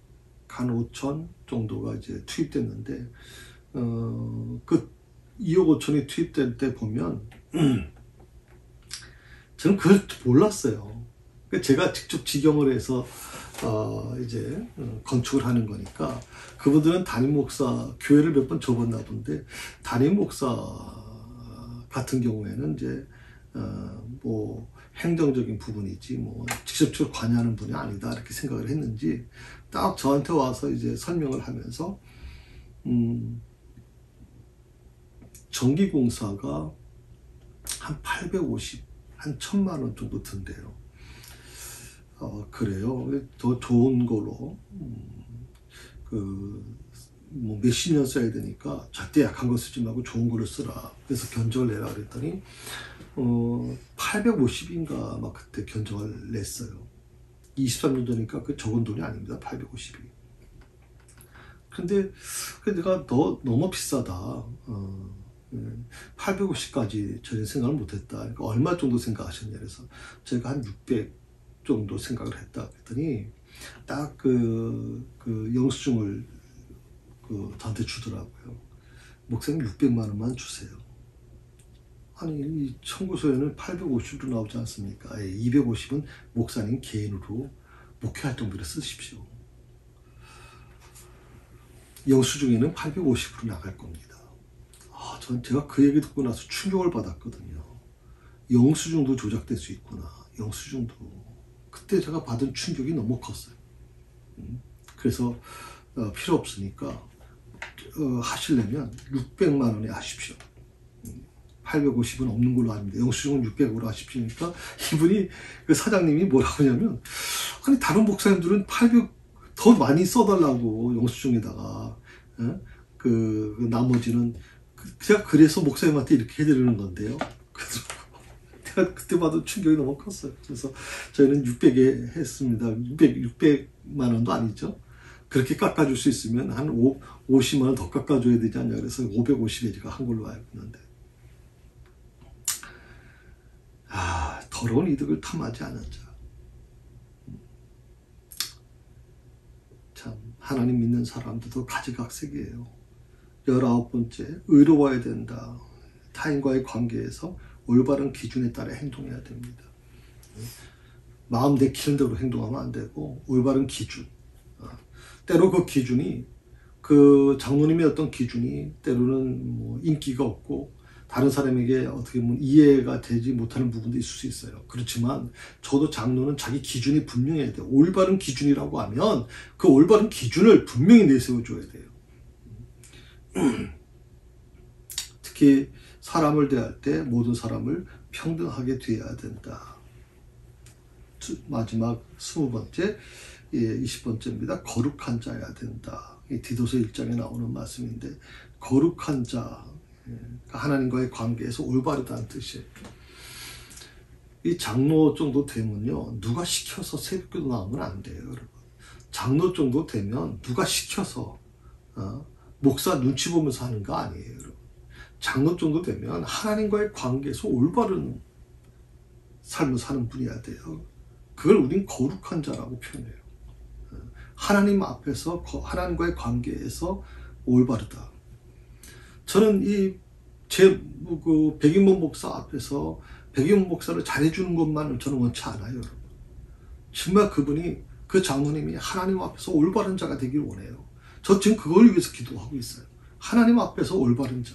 한 5천 정도가 이제 투입됐는데 그 2억 5천이 투입될 때 보면 저는 그걸 몰랐어요. 제가 직접 직영을 해서 이제 건축을 하는 거니까 그분들은 담임 목사 교회를 몇 번 접었나 본데 담임 목사 같은 경우에는 이제 뭐 행정적인 부분이지 뭐 직접적으로 관여하는 분이 아니다 이렇게 생각을 했는지 딱 저한테 와서 이제 설명을 하면서 전기공사가 한 850, 한 1000만 원 정도 든대요. 그래요. 더 좋은 거로 뭐 몇십 년 써야 되니까 절대 약한 거 쓰지 말고 좋은 거를 쓰라. 그래서 견적을 내라 그랬더니 850인가 막 그때 견적을 냈어요. 23년 전이니까 그 적은 돈이 아닙니다. 850이. 근데 내가 너무 비싸다. 850까지 전혀 생각을 못했다. 그러니까 얼마 정도 생각하셨냐 그래서 제가 한 600 정도 생각을 했다 그랬더니 딱 그 영수증을 저한테 주더라고요. 목사님 600만 원만 주세요. 아니 이 청구서에는 850으로 나오지 않습니까? 250은 목사님 개인으로 목회활동비로 쓰십시오. 영수증에는 850으로 나갈 겁니다. 제가 그 얘기 듣고 나서 충격을 받았거든요. 영수증도 조작될 수 있구나. 영수증도. 그때 제가 받은 충격이 너무 컸어요. 그래서 필요 없으니까 하시려면 600만 원에 하십시오. 850은 없는 걸로 아닙니다. 영수증은 600으로 하십시오니까 이분이 그 사장님이 뭐라고 하냐면 아니 다른 목사님들은 800 더 많이 써달라고 영수증에다가 그 나머지는 제가 그래서 목사님한테 이렇게 해드리는 건데요. 그래서 제가 그때 받은 충격이 너무 컸어요. 그래서 저희는 600에 했습니다. 600만 원도 아니죠. 그렇게 깎아줄 수 있으면 한 50만 원 더 깎아줘야 되지 않냐 그래서 550에 제가 한 걸로 알고 있는데 더러운 이득을 탐하지 않은 자. 참 하나님 믿는 사람들도 가지각색이에요. 19번째, 의로워야 된다. 타인과의 관계에서 올바른 기준에 따라 행동해야 됩니다. 마음 내키는 대로 행동하면 안 되고 올바른 기준. 때로 그 기준이 그 장로님의 어떤 기준이 때로는 뭐 인기가 없고 다른 사람에게 어떻게 보면 이해가 되지 못하는 부분도 있을 수 있어요. 그렇지만 저도 장로는 자기 기준이 분명해야 돼요. 올바른 기준이라고 하면 그 올바른 기준을 분명히 내세워줘야 돼요. 특히 사람을 대할 때 모든 사람을 평등하게 대해야 된다. 마지막 20번째, 20번째입니다. 거룩한 자여야 된다. 디도서 1장에 나오는 말씀인데 거룩한 자, 하나님과의 관계에서 올바르다는 뜻이에요. 이 장로 정도 되면요, 누가 시켜서 새벽기도 나오면 안 돼요, 여러분. 장로 정도 되면 누가 시켜서 목사 눈치 보면서 하는 거 아니에요, 여러분. 장로 정도 되면 하나님과의 관계에서 올바른 삶을 사는 분이어야 돼요. 그걸 우린 거룩한 자라고 표현해요. 하나님 앞에서 하나님과의 관계에서 올바르다. 저는 그 백인모 목사 앞에서 백인모 목사를 잘해주는 것만을 저는 원치 않아요, 여러분. 정말 그분이 그 장로님이 하나님 앞에서 올바른 자가 되길 원해요. 저 지금 그걸 위해서 기도하고 있어요. 하나님 앞에서 올바른 자.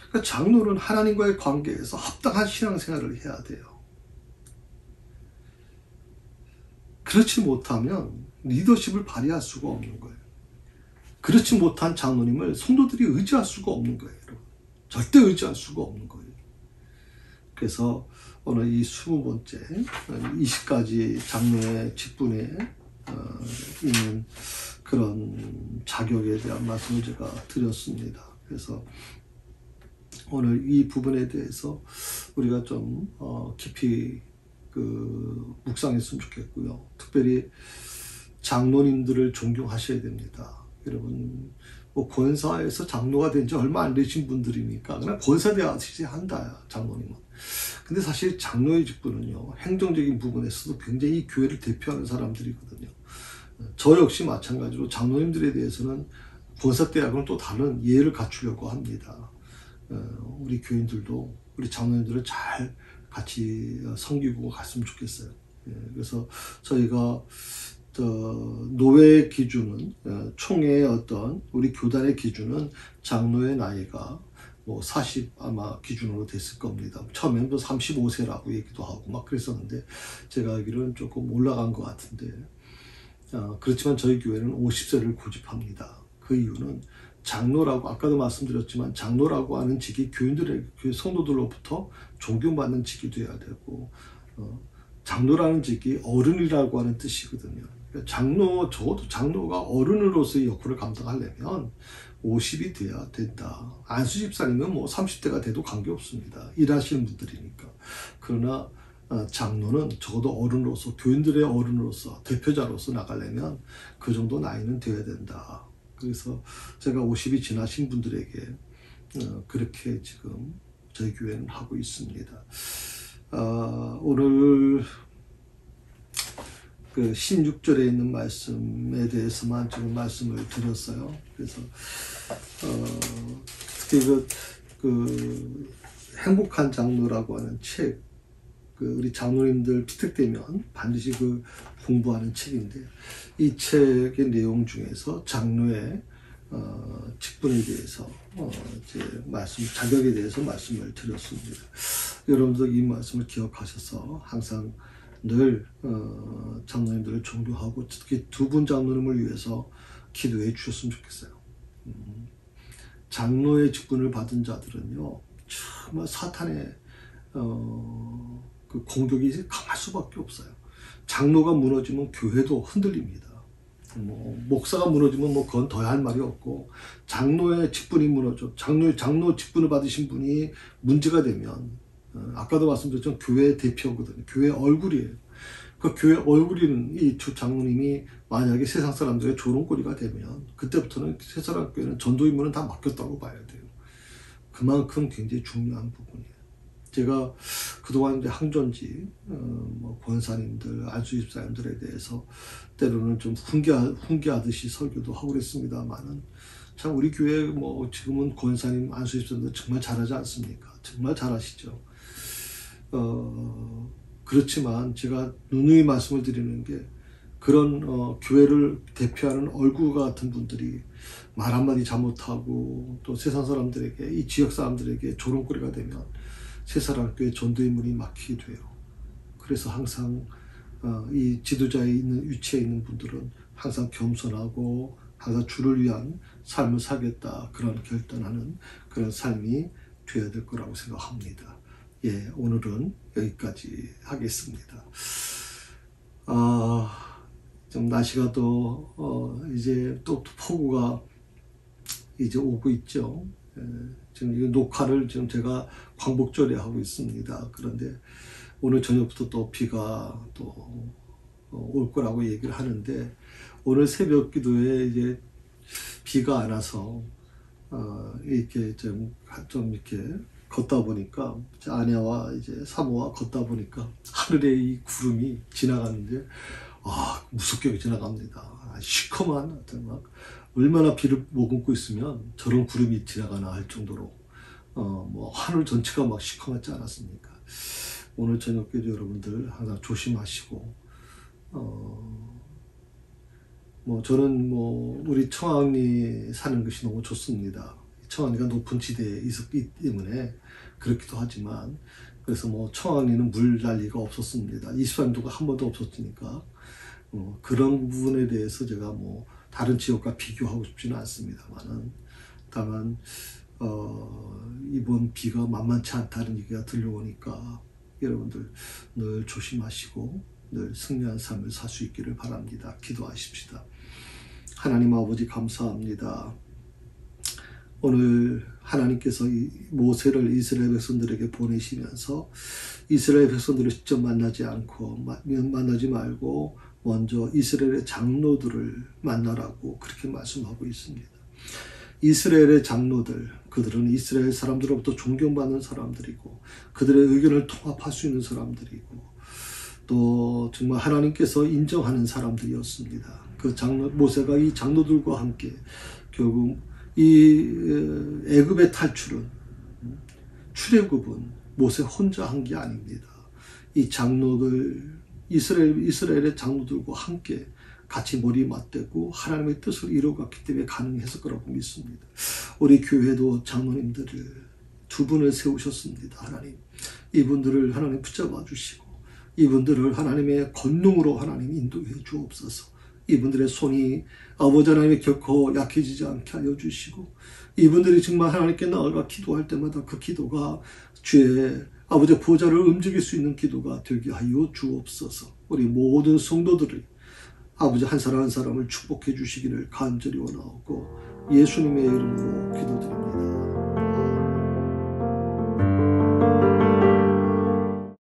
그러니까 장로는 하나님과의 관계에서 합당한 신앙생활을 해야 돼요. 그렇지 못하면 리더십을 발휘할 수가 없는 거예요. 그렇지 못한 장로님을 성도들이 의지할 수가 없는 거예요, 여러분. 절대 의지할 수가 없는 거예요. 그래서 오늘 이 20번째 20가지 장로의 직분에 있는 그런 자격에 대한 말씀을 제가 드렸습니다. 그래서 오늘 이 부분에 대해서 우리가 좀 깊이 묵상했으면 좋겠고요. 특별히 장로님들을 존경하셔야 됩니다. 여러분, 뭐 권사에서 장로가 된 지 얼마 안 되신 분들이니까 그냥 권사되어야지 한다, 장로님은. 근데 사실 장로의 직분은요, 행정적인 부분에서도 굉장히 이 교회를 대표하는 사람들이거든요. 저 역시 마찬가지로 장로님들에 대해서는 권사대학은 또 다른 예를 갖추려고 합니다. 우리 교인들도 우리 장로님들을 잘 같이 섬기고 갔으면 좋겠어요. 그래서 저희가 노회 기준은 총회의 어떤 우리 교단의 기준은 장로의 나이가 뭐 40 아마 기준으로 됐을 겁니다. 처음에는 35세라고 얘기도 하고 막 그랬었는데 제가 알기로는 조금 올라간 것 같은데 그렇지만 저희 교회는 50세를 고집합니다. 그 이유는 장로라고 아까도 말씀드렸지만 장로라고 하는 직이 교인들의 성도들로부터 존경받는 직이 되어야 되고 장로라는 직이 어른이라고 하는 뜻이거든요. 적어도 장로가 어른으로서의 역할을 감당하려면 50이 돼야 된다. 안수 집사님은 뭐 30대가 돼도 관계없습니다. 일하시는 분들이니까. 그러나 장로는 적어도 어른으로서 교인들의 어른으로서 대표자로서 나가려면 그 정도 나이는 되어야 된다. 그래서 제가 50이 지나신 분들에게 그렇게 지금 저희 교회는 하고 있습니다. 오늘 그 16절에 있는 말씀에 대해서만 지금 말씀을 드렸어요. 그래서 특히 그 행복한 장로라고 하는 책 우리 장로님들 피택되면 반드시 공부하는 책인데, 이 책의 내용 중에서 장로의 직분에 대해서 이제 자격에 대해서 말씀을 드렸습니다. 여러분도 이 말씀을 기억하셔서 항상 늘 장로님들을 존경하고 특히 두 분 장로님을 위해서 기도해 주셨으면 좋겠어요. 장로의 직분을 받은 자들은요, 정말 사탄의 그 공격이 강할 수밖에 없어요. 장로가 무너지면 교회도 흔들립니다. 목사가 무너지면 그건 더 할 말이 없고, 장로의 직분이 무너져, 장로 직분을 받으신 분이 문제가 되면, 아까도 말씀드렸지만 교회 대표거든요. 교회 얼굴이에요. 그 교회 얼굴인 이 두 장로님이 만약에 세상 사람들의 조롱거리가 되면, 그때부터는 세상 교회는 전도 임무는 다 맡겼다고 봐야 돼요. 그만큼 굉장히 중요한 부분이에요. 제가 그동안 이제 항전지, 권사님들, 안수집사님들에 대해서 때로는 좀 훈계하듯이 설교도 하고 그랬습니다만은, 참 우리 교회 지금은 권사님, 안수집사님들 정말 잘하지 않습니까? 정말 잘하시죠. 그렇지만 제가 누누이 말씀을 드리는 게, 그런 교회를 대표하는 얼굴 같은 분들이 말 한마디 잘못하고 또 세상 사람들에게, 이 지역 사람들에게 조롱거리가 되면 새사랑교회 전도의 문이 막히게 돼요. 그래서 항상 이 지도자에 있는 위치에 있는 분들은 항상 겸손하고 항상 주를 위한 삶을 살겠다, 그런 결단하는 그런 삶이 되어야 될 거라고 생각합니다. 예, 오늘은 여기까지 하겠습니다. 좀 날씨가 또 이제 또 폭우가 이제 오고 있죠. 지금 이 녹화를 지금 제가 광복절에 하고 있습니다. 그런데 오늘 저녁부터 또 비가 또 올 거라고 얘기를 하는데, 오늘 새벽 기도에 이제 비가 안 와서 이렇게 좀 이렇게 걷다 보니까, 제 아내와 이제 사모와 걷다 보니까 하늘에 이 구름이 지나가는데, 무섭게 지나갑니다. 시커먼 어떤 얼마나 비를 머금고 있으면 저런 구름이 지나가나 할 정도로 하늘 전체가 막 시커멓지 않았습니까? 오늘 저녁에도 여러분들 항상 조심하시고, 저는 우리 청왕리 사는 것이 너무 좋습니다. 청왕리가 높은 지대에 있었기 때문에 그렇기도 하지만, 그래서 청왕리는 물 난리가 없었습니다. 23도가 한 번도 없었으니까 그런 부분에 대해서 제가 다른 지역과 비교하고 싶지는 않습니다만은, 다만 이번 비가 만만치 않다는 얘기가 들려오니까 여러분들 늘 조심하시고 늘 승리한 삶을 살 수 있기를 바랍니다. 기도하십시다. 하나님 아버지, 감사합니다. 오늘 하나님께서 모세를 이스라엘 백성들에게 보내시면서 이스라엘 백성들을 직접 만나지 말고 먼저 이스라엘의 장로들을 만나라고 그렇게 말씀하고 있습니다. 이스라엘의 장로들, 그들은 이스라엘 사람들로부터 존경받는 사람들이고, 그들의 의견을 통합할 수 있는 사람들이고, 또 정말 하나님께서 인정하는 사람들이었습니다. 모세가 이 장로들과 함께 결국 이 애굽의 탈출은, 출애굽은 모세 혼자 한 게 아닙니다. 이 장로들, 이스라엘의 장로들과 함께 같이 머리 맞대고 하나님의 뜻을 이루어갔기 때문에 가능했을 거라고 믿습니다. 우리 교회도 장로님들을 두 분을 세우셨습니다. 하나님, 이분들을 하나님 붙잡아 주시고, 이분들을 하나님의 권능으로 하나님 인도해 주옵소서. 이분들의 손이 아버지 하나님의 결코 약해지지 않게 하여 주시고, 이분들이 정말 하나님께 나아가 기도할 때마다 그 기도가 주의 아버지 보좌를 움직일 수 있는 기도가 되게 하여 주옵소서. 우리 모든 성도들이 아버지 한 사람 한 사람을 축복해 주시기를 간절히 원하옵고 예수님의 이름으로 기도드립니다.